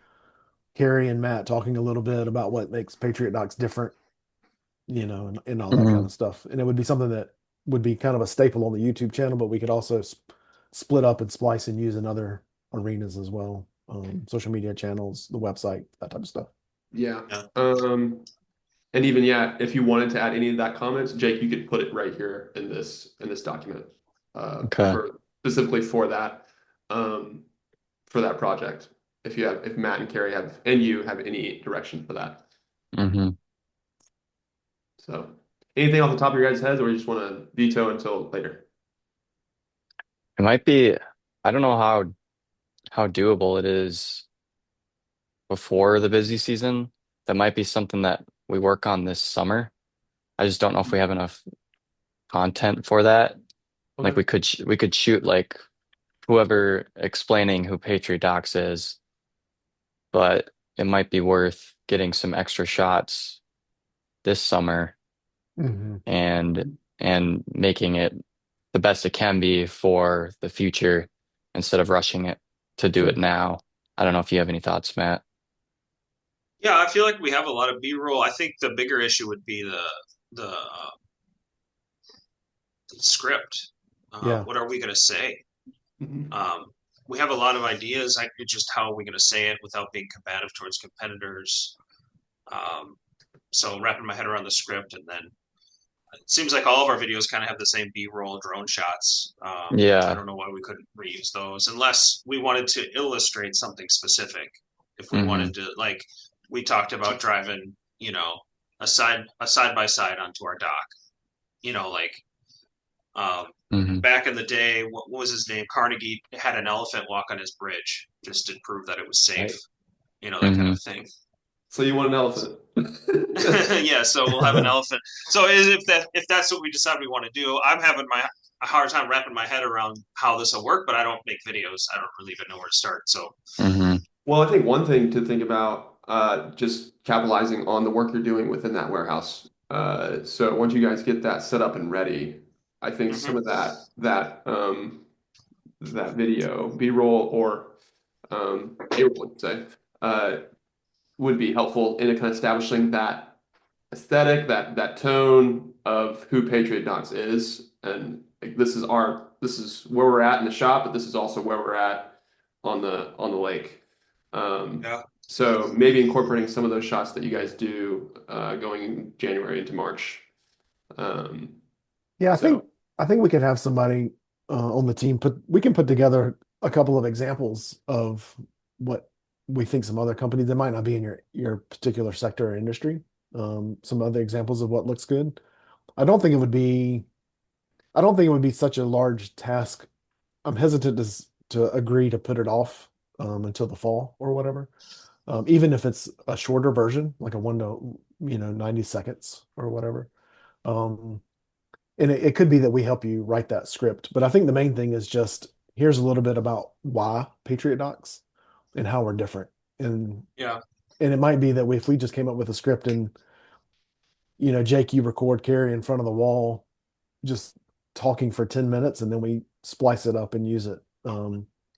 D: Carrie and Matt talking a little bit about what makes Patriot Docs different, and all that kind of stuff. And it would be something that would be kind of a staple on the YouTube channel, but we could also split up and splice and use in other arenas as well. social media channels, the website, that type of stuff.
A: Yeah.
C: Yeah.
A: And even yeah, if you wanted to add any of that comments, Jake, you could put it right here in this document,
B: Okay.
A: for specifically for that project. If Matt and Carrie and you have any direction for that.
B: Hmm.
A: So anything off the top of your guys' heads, or you just want to veto until later?
B: It might be, I don't know how doable it is before the busy season. That might be something that we work on this summer. I just don't know if we have enough content for that. Like
A: Okay.
B: we could shoot like whoever explaining who Patriot Docs is, but it might be worth getting some extra shots this summer
D: Hmm.
B: and making it the best it can be for the future instead of rushing it to do it
D: Sure.
B: now. I don't know if you have any thoughts, Matt.
C: Yeah, I feel like we have a lot of B-roll. I think the bigger issue would be the script.
D: Yeah.
C: What are we going to say?
A: Mhm.
C: We have a lot of ideas. It's just how are we going to say it without being combative towards competitors? Um, so wrapping my head around the script, and then it seems like all of our videos kind of have the same B-roll drone shots. I
B: Yeah.
C: don't know why we couldn't reuse those unless we wanted to illustrate something specific. If we
B: Hmm.
C: wanted to, like, we talked about driving, a side by side onto our dock. Like um,
B: Hmm.
C: back in the day, what was his name? Carnegie had an elephant walk on his bridge just to prove that it was safe.
D: Right.
C: That kind
B: Hmm.
C: of thing.
A: So you want an elephant?
C: Yeah, so we'll have an elephant. So if that's what we decide we want to do, I'm having a hard time wrapping my head around how this will work, but I don't make videos. I don't really even know where to start. So
B: Hmm.
A: Well, I think one thing to think about, just capitalizing on the work you're doing within that warehouse. So once you guys get that set up and ready, I think some
C: mhm.
A: of that video, B-roll or A-roll, I would say, uh, would be helpful in kind of establishing that aesthetic, that tone of who Patriot Docs is, and like, this is where we're at in the shop, but this is also where we're at on the lake. Um,
C: Yeah,
A: so maybe incorporating some of those shots that you guys do, going in January into March. Um,
D: Yeah,
A: so
D: I think we could have somebody on the team we can put together a couple of examples of what we think some other companies that might not be in your particular sector or industry. Some other examples of what looks good. I don't think it would be I don't think it would be such a large task. I'm hesitant to agree to put it off until the fall or whatever. Even if it's a shorter version, like a 90 seconds or whatever. Um, and it could be that we help you write that script, but I think the main thing is just here's a little bit about why Patriot Docs and how we're different. And
C: yeah,
D: and it might be that if we just came up with a script and Jake, you record Carrie in front of the wall just talking for 10 minutes and then we splice it up and use it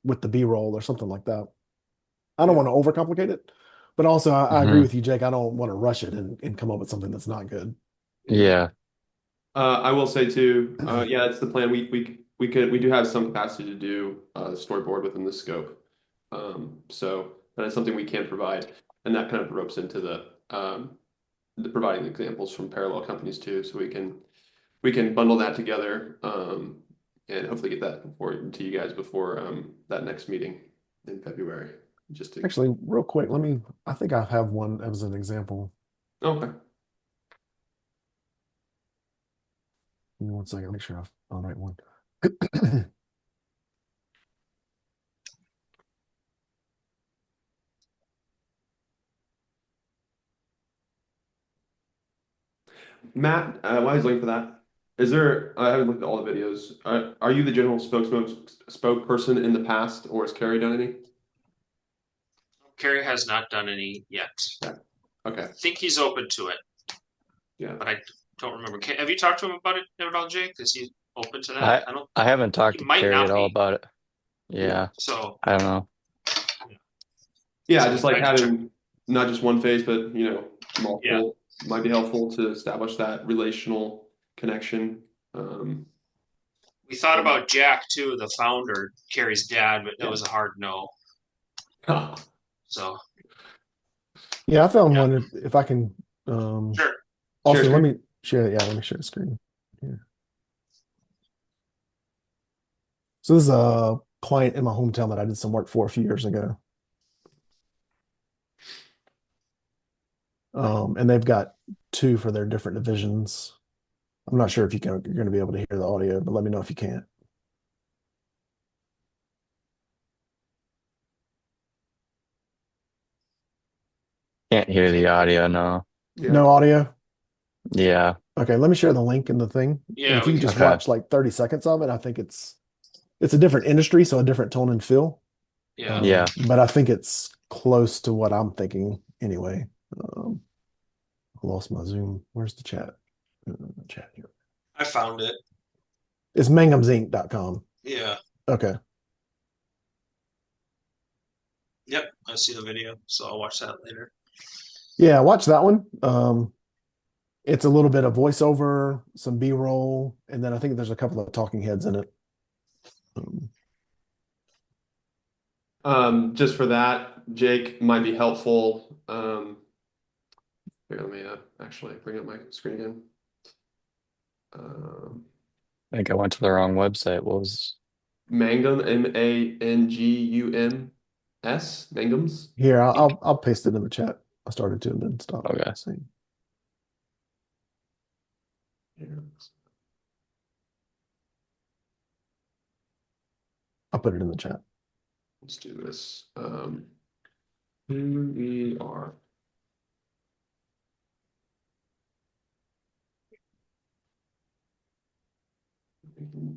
D: with the B-roll or something like that. I don't
A: yeah.
D: want to overcomplicate it, but also I agree
B: Hmm.
D: with you, Jake. I don't want to rush it and come up with something that's not good.
A: Yeah.
B: Yeah.
A: I will say too, yeah, that's the plan. We do have some capacity to do the storyboard within the scope. So that is something we can provide, and that kind of ropes into the providing examples from parallel companies too. So we can bundle that together, and hopefully get that forward to you guys before that next meeting in February. Just to
D: Actually, real quick, I think I have one as an example.
A: okay.
D: Give me 1 second, make sure I'll write one.
A: Matt, while he's looking for that, is there? I haven't looked at all the videos. Are you the general spokesperson in the past, or has Carrie done any?
C: Kerry has not done any yet.
A: Yeah. Okay.
C: I think he's open to it,
A: Yeah.
C: but I don't remember. Have you talked to him about it at all, Jake? Is he open to that?
B: I
C: I don't.
B: I haven't talked
C: He
B: to
C: might
B: Carrie at
C: not
B: all
C: be.
B: about it.
A: Yeah.
B: Yeah.
C: So,
B: I don't know.
A: Yeah.
C: so
A: Just like
C: I can check.
A: having not just one phase, but
C: Yeah,
A: multiple might be helpful to establish that relational connection. Um,
C: we thought about Jack too, the founder, Kerry's dad, but that
A: yeah.
C: was a hard no. So
D: Yeah, I found
C: yeah,
D: one if I can
C: sure.
A: Share
D: also let
A: screen.
D: me share yeah, let me share the screen. Yeah. So this is a client in my hometown that I did some work for a few years ago. And they've got two for their different divisions. I'm not sure if you're going to be able to hear the audio, but let me know if you can't.
B: Can't hear the audio, no.
A: Yeah.
D: No audio?
B: Yeah.
D: Okay, let me share the link in the thing. And
C: Yeah,
D: if you
C: we
D: could
C: can.
D: just
B: Okay.
D: watch like 30 seconds of it, I think it's a different industry, so a different tone and feel.
C: Yeah,
B: Yeah.
D: But I think it's close to what I'm thinking anyway. I lost my Zoom. Where's the chat? Chat here.
C: I found it.
D: It's mangumsinc.com.
C: Yeah.
D: Okay.
C: Yep. I see the video, so I'll watch that later.
D: Yeah, watch that one. It's a little bit of voiceover, some B-roll, and then I think there's a couple of talking heads in it. Um,
A: Just for that, Jake might be helpful. Here, let me actually bring up my screen again. Um,
B: I think I went to the wrong website. What was
A: Mangum, Mangums, Mangums.
D: Here, I'll paste it in the chat. I started to and then stop.
B: okay.
D: Let's see.
A: Here,
D: I'll put it in the chat.
A: let's do this. Here we are.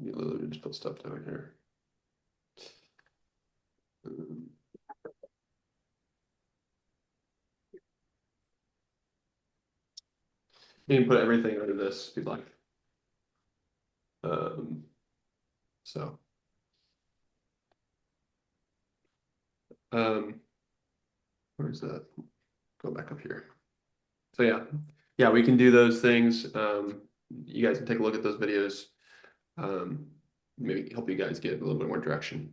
A: You literally just put stuff down here. Um, You can put everything under this if you'd like. Um, so, um, where's that? Go back up here. So yeah, we can do those things. You guys can take a look at those videos. Maybe help you guys get a little bit more direction.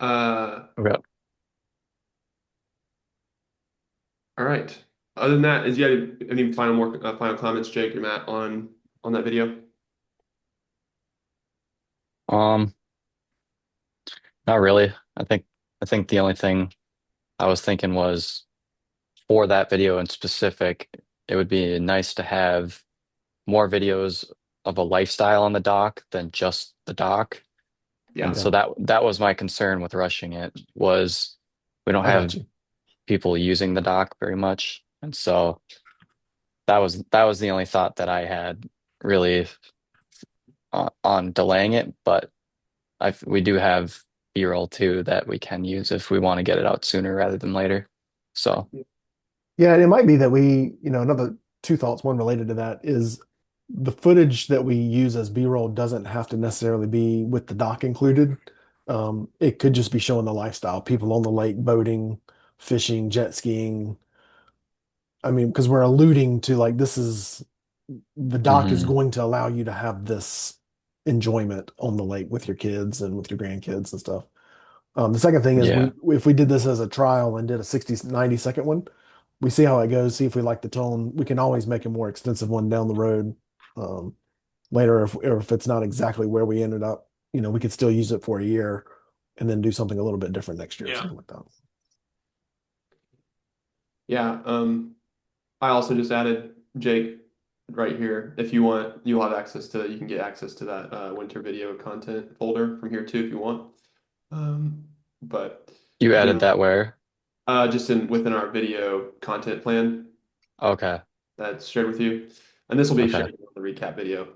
B: Okay.
A: All right. Other than that, is you have any final comments, Jake or Matt, on that video?
B: Um, Not really. I think the only thing I was thinking was for that video in specific, it would be nice to have more videos of a lifestyle on the dock than just the dock. And
A: Yeah.
B: so that was my concern with rushing it was we don't
D: I got
B: have
D: you.
B: people using the dock very much. And so that was the only thought that I had really on delaying it, but we do have B-roll too that we can use if we want to get it out sooner rather than later. So,
D: Yeah, and it might be that another two thoughts, one related to that is the footage that we use as B-roll doesn't have to necessarily be with the dock included. It could just be showing the lifestyle, people on the lake boating, fishing, jet skiing. I mean, because we're alluding to like the dock is
B: mhm,
D: going to allow you to have this enjoyment on the lake with your kids and with your grandkids and stuff. The second thing is
B: yeah,
D: if we did this as a trial and did a 60, 90-second one, we see how it goes, see if we like the tone. We can always make a more extensive one down the road um, later if it's not exactly where we ended up. We could still use it for a year and then do something a little bit different next year or
C: Yeah.
D: something like that.
A: Yeah. I also just added Jake right here. If you want, you can get access to that winter video content folder from here too if you want. But
B: you
A: you
B: added
A: know,
B: that where?
A: just within our video content plan
B: Okay,
A: that's shared with you, and this will be
B: okay.
A: shared in the recap video.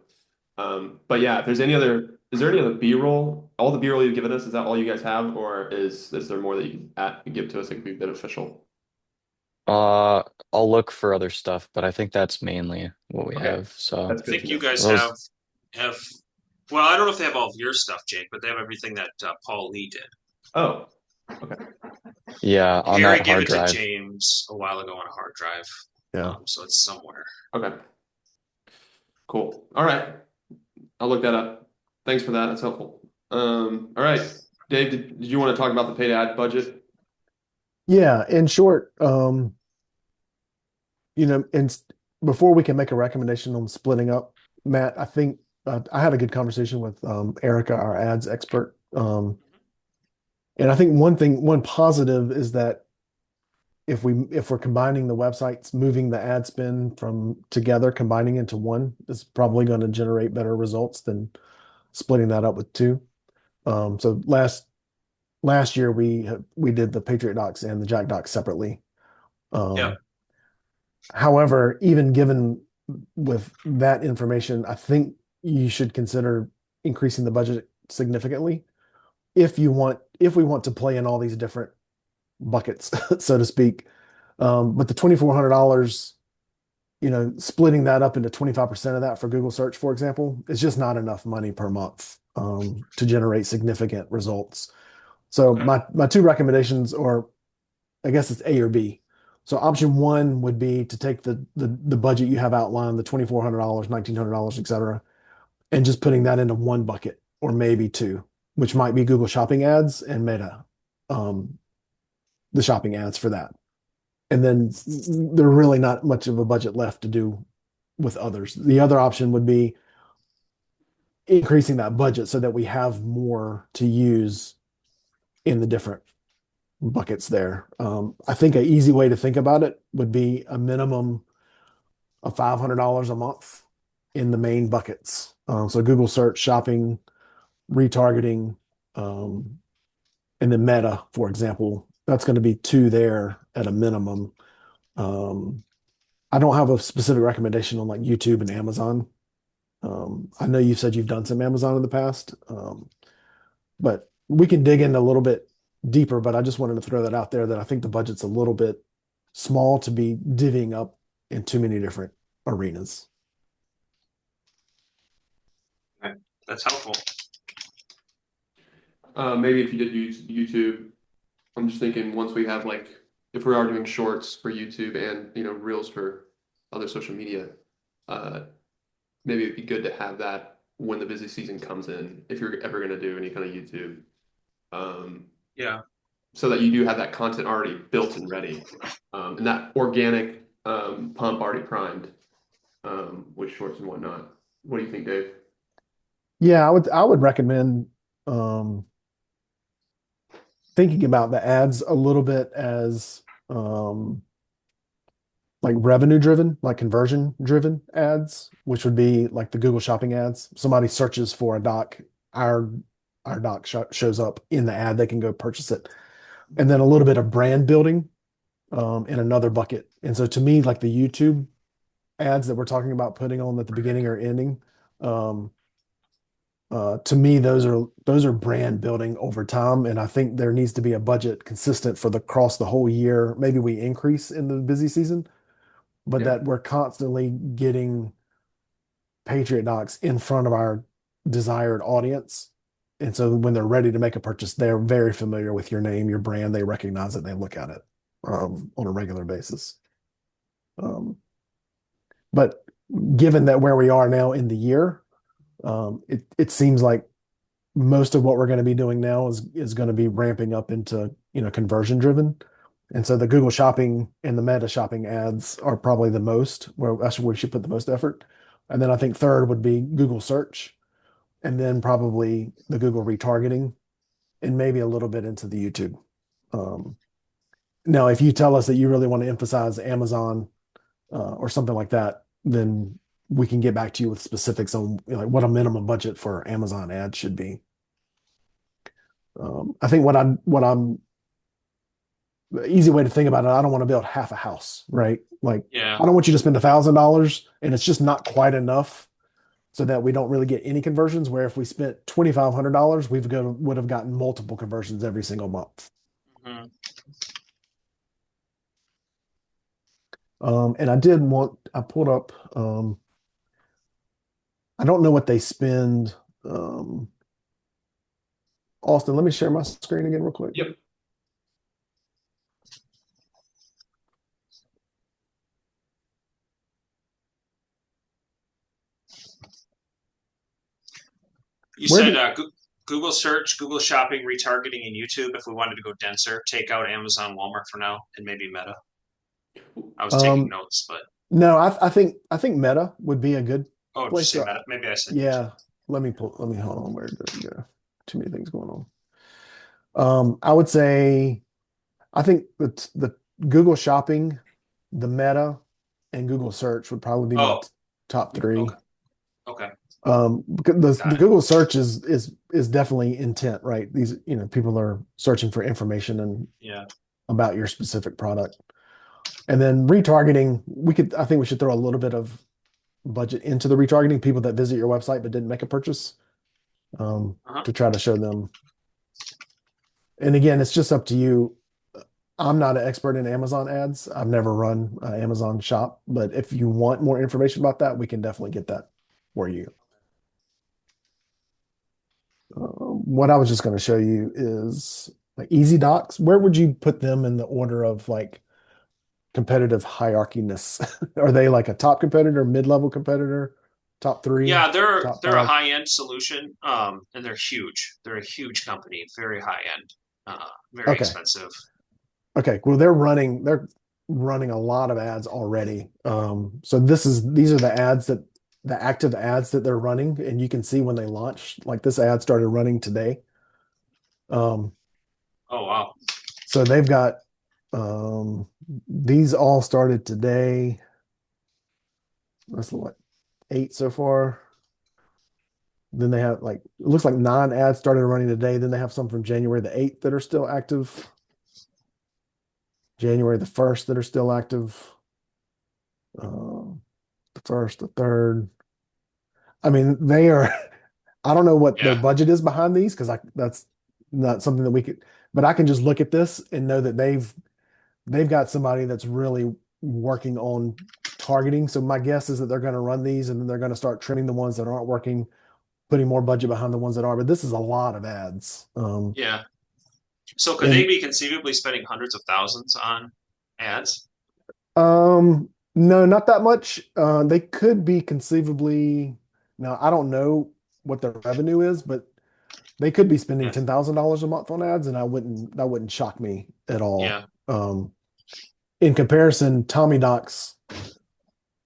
A: But yeah, if there's is there any other B-roll? All the B-roll you've given us, is that all you guys have, or is there more that you can give to us that could be beneficial?
B: Uh, I'll look for other stuff, but I think that's mainly what we
A: Okay,
B: have. So
A: that's
C: I
A: good
C: think
A: to
C: you
A: know.
C: guys
B: those,
C: have. Well, I don't know if they have all of your stuff, Jake, but they have everything that Paul Lee did.
A: Oh, okay.
B: yeah, on
C: Harry
B: that
C: gave
B: hard
C: it to
B: drive.
C: James a while ago on a hard drive,
D: Yeah.
C: so it's somewhere.
A: Okay. Cool. All right. I'll look that up. Thanks for that. That's helpful. All right. Dave, did you want to talk about the paid ad budget?
D: Yeah, in short, and before we can make a recommendation on splitting up, Matt, I think I had a good conversation with Erica, our ads expert. And I think one positive is that if we're combining the websites, moving the ad spend from together, combining into one is probably going to generate better results than splitting that up with two. So last year we did the Patriot docs and the Jack docs separately.
C: Yep.
D: Um, However, even given with that information, I think you should consider increasing the budget significantly if we want to play in all these different buckets, so to speak. But the $2,400, splitting that up into 25% of that for Google search, for example, is just not enough money per month to generate significant results. So
C: Okay.
D: my two recommendations, or I guess it's A or B. So option one would be to take the budget you have outlined, the $2,400, $1,900, et cetera, and just putting that into one bucket or maybe two, which might be Google Shopping ads and Meta, um, the shopping ads for that. And then there's really not much of a budget left to do with others. The other option would be increasing that budget so that we have more to use in the different buckets there. I think an easy way to think about it would be a minimum of $500 a month in the main buckets. So Google search, shopping, retargeting, um, and then Meta, for example. That's going to be two there at a minimum. Um, I don't have a specific recommendation on like YouTube and Amazon. I know you said you've done some Amazon in the past, but we can dig in a little bit deeper. But I just wanted to throw that out there that I think the budget's a little bit small to be divvying up in too many different arenas.
C: Okay. That's helpful.
A: Maybe if you did use YouTube, I'm just thinking once we have like if we are doing shorts for YouTube and reels for other social media, uh, maybe it'd be good to have that when the busy season comes in, if you're ever going to do any kind of YouTube, um,
C: Yeah.
A: so that you do have that content already built and ready, and that organic pump already primed with shorts and whatnot. What do you think, Dave?
D: Yeah, I would recommend um, thinking about the ads a little bit as like revenue driven, like conversion driven ads, which would be like the Google Shopping ads. Somebody searches for a doc, our our doc shows up in the ad, they can go purchase it. And then a little bit of brand building in another bucket. And so to me, like the YouTube ads that we're talking about putting on at the beginning or ending, um, to me, those are brand building over time, and I think there needs to be a budget consistent for the across the whole year. Maybe we increase in the busy season, but
A: Yeah,
D: that we're constantly getting Patriot docs in front of our desired audience. And so when they're ready to make a purchase, they're very familiar with your name, your brand. They recognize it. They look at it on a regular basis. Um, but given that where we are now in the year, it seems like most of what we're going to be doing now is going to be ramping up into conversion driven. And so the Google Shopping and the Meta Shopping ads are probably the most where that's where we should put the most effort. And then I think third would be Google search, and then probably the Google retargeting, and maybe a little bit into the YouTube. Um, Now, if you tell us that you really want to emphasize Amazon or something like that, then we can get back to you with specifics on like what a minimum budget for Amazon ads should be. I think what I'm the easy way to think about it, I don't want to build half a house, right? Like
C: Yeah.
D: I don't want you to spend $1,000 and it's just not quite enough so that we don't really get any conversions. Where if we spent $2,500, would have gotten multiple conversions every single month.
C: Mhm.
D: And I pulled up, I don't know what they spend. Um, Austin, let me share my screen again real quick.
A: yep.
C: You
D: Where
C: said
D: did,
C: Google search, Google shopping, retargeting, and YouTube. If we wanted to go denser, take out Amazon, Walmart for now, and maybe Meta. I was taking
D: Um,
C: notes, but
D: no, I think Meta would be a good
C: oh, did you
D: place
C: say
D: to.
C: Meta? Maybe I said YouTube.
D: Yeah, let me hold on. Where did it go? Too many things going on. I would say I think the Google Shopping, the Meta, and Google Search would probably be my
C: Oh,
D: top three.
C: okay, okay,
D: Because the
C: got it.
D: Google search is definitely intent, right? These, people are searching for information and
C: Yeah,
D: about your specific product. And then retargeting, I think we should throw a little bit of budget into the retargeting people that visit your website but didn't make a purchase,
C: uh-huh.
D: to try to show them. And again, it's just up to you. I'm not an expert in Amazon ads. I've never run Amazon shop, but if you want more information about that, we can definitely get that for you. What I was just going to show you is like Easy Docs. Where would you put them in the order of like competitive hierarchiness? Are they like a top competitor, mid-level competitor, top three,
C: Yeah,
D: top
C: they're a
D: five?
C: high end solution, and they're huge. They're a huge company, very high end, very
D: Okay.
C: expensive.
D: Okay. Well, they're running a lot of ads already. So these are the active ads that they're running, and you can see when they launched. Like this ad started running today. Um,
C: Oh wow,
D: so they've got these all started today. That's what, 8 so far. Then they have like, it looks like 9 ads started running today. Then they have some from January the 8th that are still active, January the 1st that are still active, uh, the 1st, the 3rd. I mean, they are, I don't know what their
C: yeah,
D: budget is behind these because that's not something that we could, but I can just look at this and know that they've got somebody that's really working on targeting. So my guess is that they're going to run these and then they're going to start trimming the ones that aren't working, putting more budget behind the ones that are. But this is a lot of ads.
C: yeah. So could they
D: And
C: be conceivably spending hundreds of thousands on ads?
D: no, not that much. They could be conceivably. Now, I don't know what their revenue is, but they could be spending
C: Yeah,
D: $10,000 a month on ads, and that wouldn't shock me at all.
C: yeah.
D: In comparison, Tommy Docs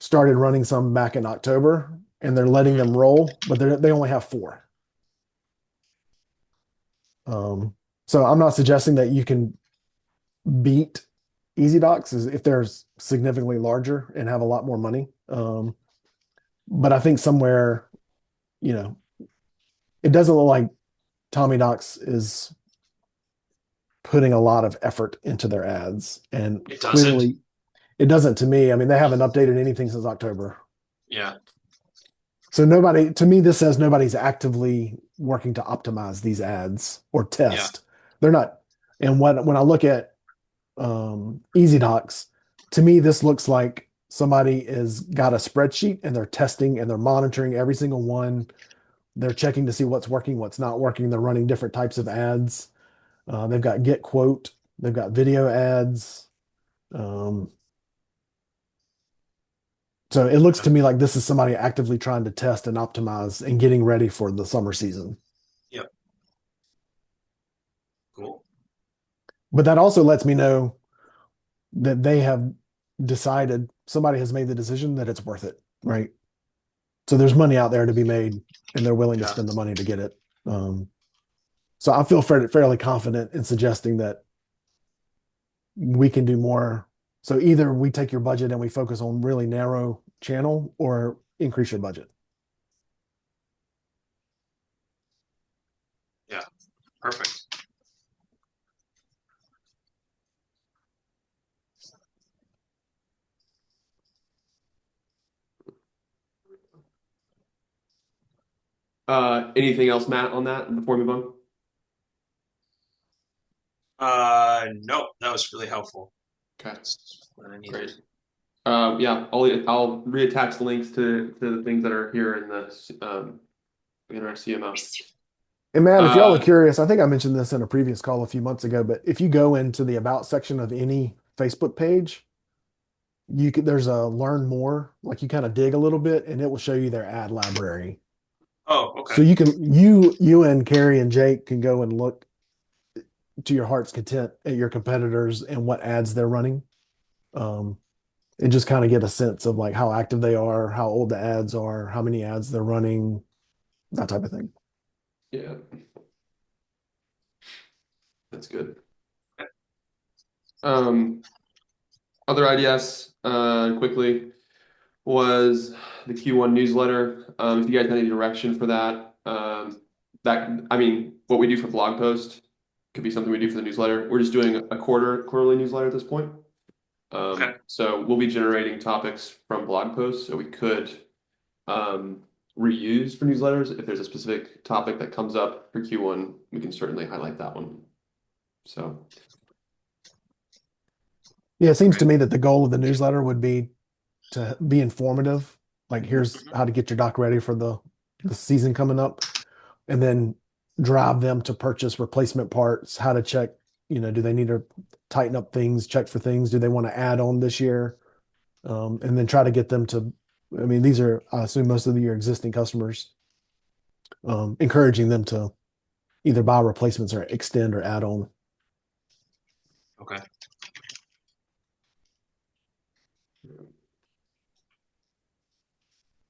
D: started running some back in October, and they're letting
C: Mhm.
D: them roll, but they only have 4. Um, so I'm not suggesting that you can beat Easy Docs is if they're significantly larger and have a lot more money. But I think somewhere, you know, it doesn't look like Tommy Docs is putting a lot of effort into their ads, and
C: It doesn't.
D: clearly it doesn't to me. I mean, they haven't updated anything since October.
C: Yeah,
D: So nobody, to me, this says nobody's actively working to optimize these ads or
C: yeah,
D: test. They're not. And when I look at Easy Docs, to me, this looks like somebody has got a spreadsheet and they're testing and they're monitoring every single one. They're checking to see what's working, what's not working. They're running different types of ads. They've got Get Quote. They've got video ads. Um, so it looks
C: yeah.
D: to me like this is somebody actively trying to test and optimize and getting ready for the summer season.
C: Yep. Cool.
D: But that also lets me know that they have decided, somebody has made the decision that it's worth it, right? So there's money out there to be made, and they're willing to
C: Yeah.
D: spend the money to get it. So I feel fairly confident in suggesting that we can do more. So either we take your budget and we focus on really narrow channel, or increase your budget.
C: Yeah. Perfect.
A: Anything else, Matt, on that before we move on?
C: No, that was really helpful.
A: Okay,
C: That's what I needed.
A: great. Yeah, I'll reattach the links to the things that are here in our CMO.
D: And Matt, if y'all are
A: Uh,
D: curious, I think I mentioned this in a previous call a few months ago, but if you go into the about section of any Facebook page, there's a learn more, like you kind of dig a little bit and it will show you their ad library.
C: Oh,
D: So
C: okay.
D: you and Carrie and Jake can go and look to your heart's content at your competitors and what ads they're running. Um, and just kind of get a sense of like how active they are, how old the ads are, how many ads they're running, that type of thing.
A: Yeah, that's good. Um, other ideas, quickly, was the Q1 newsletter. If you guys have any direction for that, I mean, what we do for blog post could be something we do for the newsletter. We're just doing a quarterly newsletter at this point.
C: Okay.
A: So we'll be generating topics from blog posts, so we could um, reuse for newsletters. If there's a specific topic that comes up for Q1, we can certainly highlight that one. So,
D: Yeah, it seems to
C: Okay.
D: me that the goal of the newsletter would be to be informative. Like here's
C: Mhm.
D: how to get your dock ready for the season coming up, and then drive them to purchase replacement parts, how to check, do they need to tighten up things, check for things, do they want to add on this year? And then try to get them to, I mean, these are, I assume most of your existing customers, encouraging them to either buy replacements or extend or add on.
C: Okay.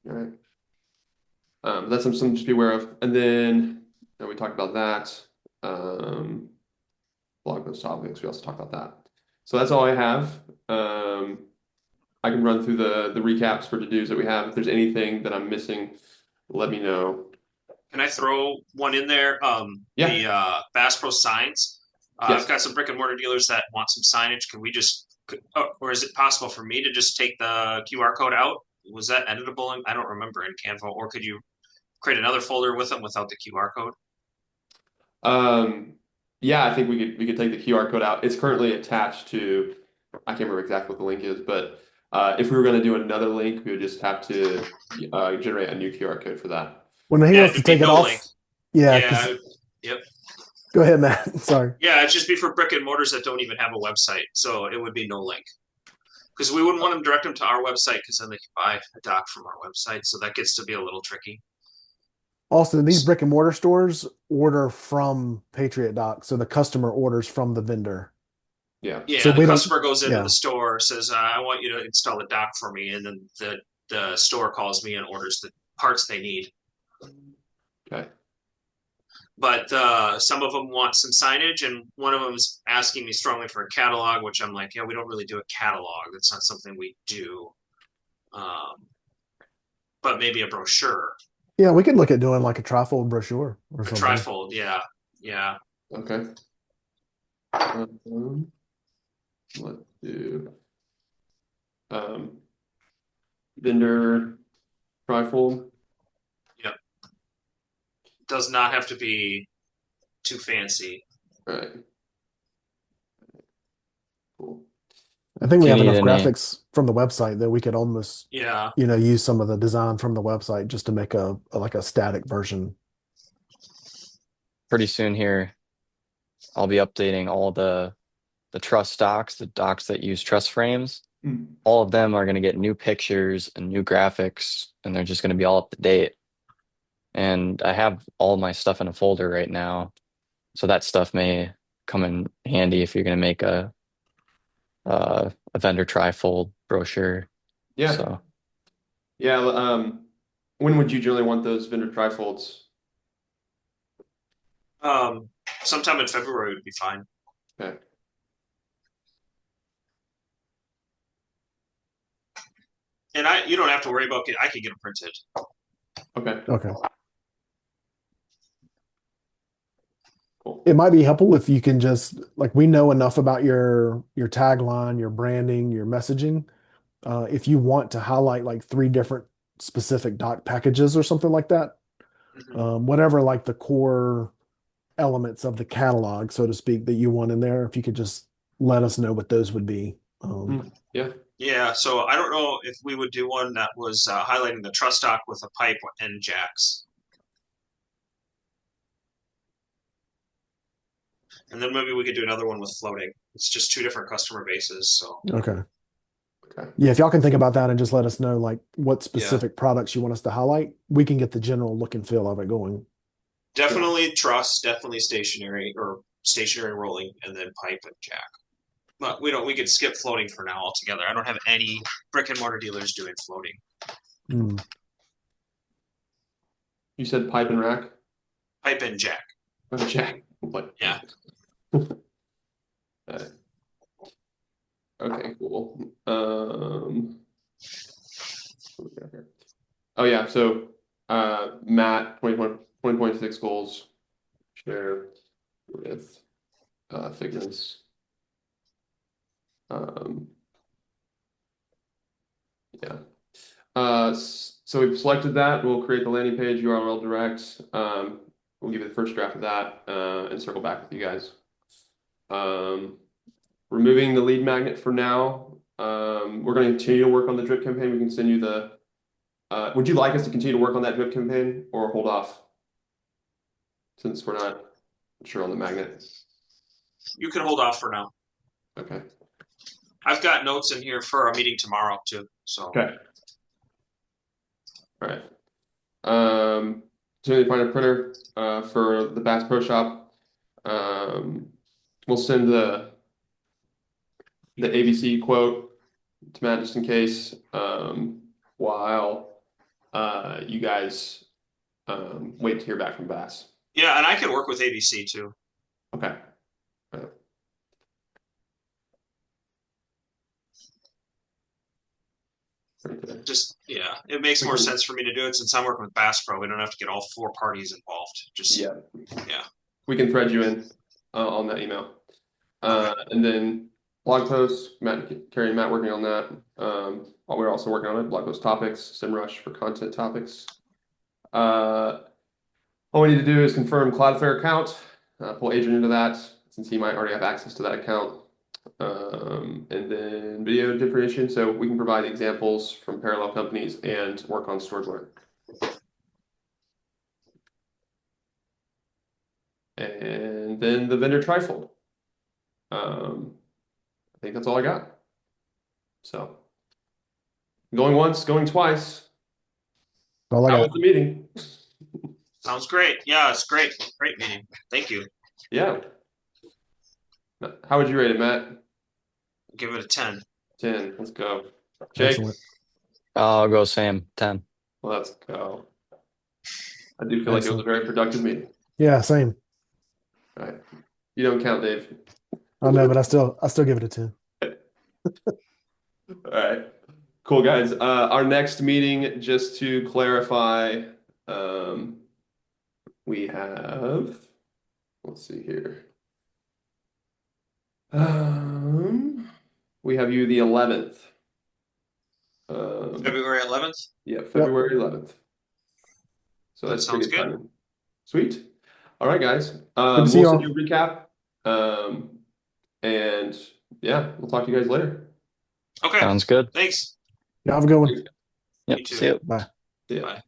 A: all right. That's something to just be aware of. And then we talked about that. Um, blog post topics. We also talked about that. So that's all I have. I can run through the recaps for to-dos that we have. If there's anything that I'm missing, let me know.
C: Can I throw one in there?
A: Yeah.
C: The Bass Pro signs. I've
A: Yes.
C: got some brick and mortar dealers that want some signage. Can we or is it possible for me to just take the QR code out? Was that editable? I don't remember in Canva. Or could you create another folder with them without the QR code?
A: Um, yeah, I think we could take the QR code out. It's currently attached to, I can't remember exactly what the link is, but if we were going to do another link, we would just have to generate a new QR code for that.
D: When he
C: Yeah,
D: wants
C: it
D: to
C: would be
D: take it
C: no link.
D: off, yeah,
C: Yeah.
D: because
C: Yep.
D: go ahead, Matt. Sorry.
C: Yeah, it'd just be for brick and mortars that don't even have a website. So it would be no link. Because we wouldn't want them to direct them to our website because then they can buy a dock from our website. So that gets to be a little tricky.
D: Also, these brick and mortar stores order from Patriot Dock, so the customer orders from the vendor.
A: Yeah.
D: So
C: Yeah, the
D: we don't,
C: customer goes into the
D: yeah.
C: store, says, "I want you to install the dock for me," and then the store calls me and orders the parts they need.
A: Okay.
C: But some of them want some signage, and one of them is asking me strongly for a catalog, which I'm like, yeah, we don't really do a catalog. That's not something we do. Um, but maybe a brochure,
D: Yeah, we could look at doing like a trifold brochure or
C: a
D: something.
C: trifold. Yeah, yeah.
A: Okay. Let's do um, vendor trifold.
C: Yep. Does not have to be too fancy.
A: All right. Cool.
D: I think
B: Do
D: we
B: you
D: have
B: need
D: enough
B: any?
D: graphics from the website that we could almost,
C: Yeah.
D: use some of the design from the website just to make like a static version.
B: Pretty soon here, I'll be updating all the truss docks, the docks that use truss frames.
A: Mm.
B: All of them are going to get new pictures and new graphics, and they're just going to be all up to date. And I have all my stuff in a folder right now, so that stuff may come in handy if you're going to make a vendor trifold brochure.
A: Yeah.
B: So
A: Yeah. When would you generally want those vendor trifolds?
C: Um, sometime in February would be fine.
A: Okay.
C: And you don't have to worry about I could get them printed.
A: Okay.
D: Okay.
A: Cool.
D: It might be helpful if you can just like we know enough about your tagline, your branding, your messaging. If you want to highlight like three different specific doc packages or something like that,
C: Mhm.
D: whatever like the core elements of the catalog, so to speak, that you want in there, if you could just let us know what those would be.
A: Yeah.
C: Yeah, so I don't know if we would do one that was highlighting the truss dock with a pipe and jacks. And then maybe we could do another one with floating. It's just two different customer bases. So
D: Okay.
A: Okay.
D: Yeah, if y'all can think about that and just let us know like what specific products you want us to highlight, we can get the general look and feel of it going.
C: Definitely truss, definitely stationary rolling, and then pipe and jack. But we could skip floating for now altogether. I don't have any brick and mortar dealers doing floating.
D: Mm.
A: You said pipe and rack?
C: Pipe and jack.
A: Oh, jack. What?
C: Yeah.
A: Okay, cool. What do we got here? Oh yeah, so Matt, 2026 goals, share with Figmints. Yeah. So we've selected that. We'll create the landing page URL direct. We'll give you the first draft of that and circle back with you guys. Removing the lead magnet for now. We're going to continue to work on the drip campaign. We can send you the. Would you like us to continue to work on that drip campaign or hold off? Since we're not sure on the magnet.
C: You can hold off for now.
A: Okay.
C: I've got notes in here for our meeting tomorrow too. So
A: Okay. All right. So you find a printer for the Bass Pro Shop. We'll send the ABC quote to Matt just in case. While you guys wait to hear back from Bass.
C: yeah, and I can work with ABC too.
A: Okay.
C: Just it makes more sense for me to do it since I'm working with Bass Pro. We don't have to get all 4 parties involved. Just
A: Yeah.
C: Yeah.
A: We can thread you in on that email. And then blog posts, Carrie and Matt working on that. We're also working on it. Blog post topics, SEMrush for content topics. All we need to do is confirm Cloudflare account, pull Adrian into that since he might already have access to that account. And then video differentiation, so we can provide examples from parallel companies and work on StorageWare. And then the vendor trifold. I think that's all I got. So going once, going twice.
D: All I
A: How
D: got.
A: was the meeting?
C: Sounds great. Yeah, it's great. Great meeting. Thank you.
A: Yeah. How would you rate it, Matt?
C: Give it a 10.
A: 10. Let's go. Jake?
D: Excellent.
B: I'll go Sam, 10.
A: Let's go. I do feel like it was a very productive meeting.
D: Yeah, same.
A: All right. You don't count, Dave.
D: I know, but I still give it a 10.
A: All right. Cool, guys. Our next meeting, just to clarify, we have, let's see here. We have you the 11th.
C: February 11th?
A: Yeah, February 11th. So that's
C: sounds
A: pretty
C: good.
A: timing. Sweet. All right, guys.
D: Good to
A: We'll
D: see y'all.
A: send you a recap. And yeah, we'll talk to you guys later.
C: Okay.
B: Sounds good.
C: Thanks.
D: Y'all have a good one.
C: You
B: Yep.
C: too.
B: See you.
D: Bye.
A: See ya.
C: Bye.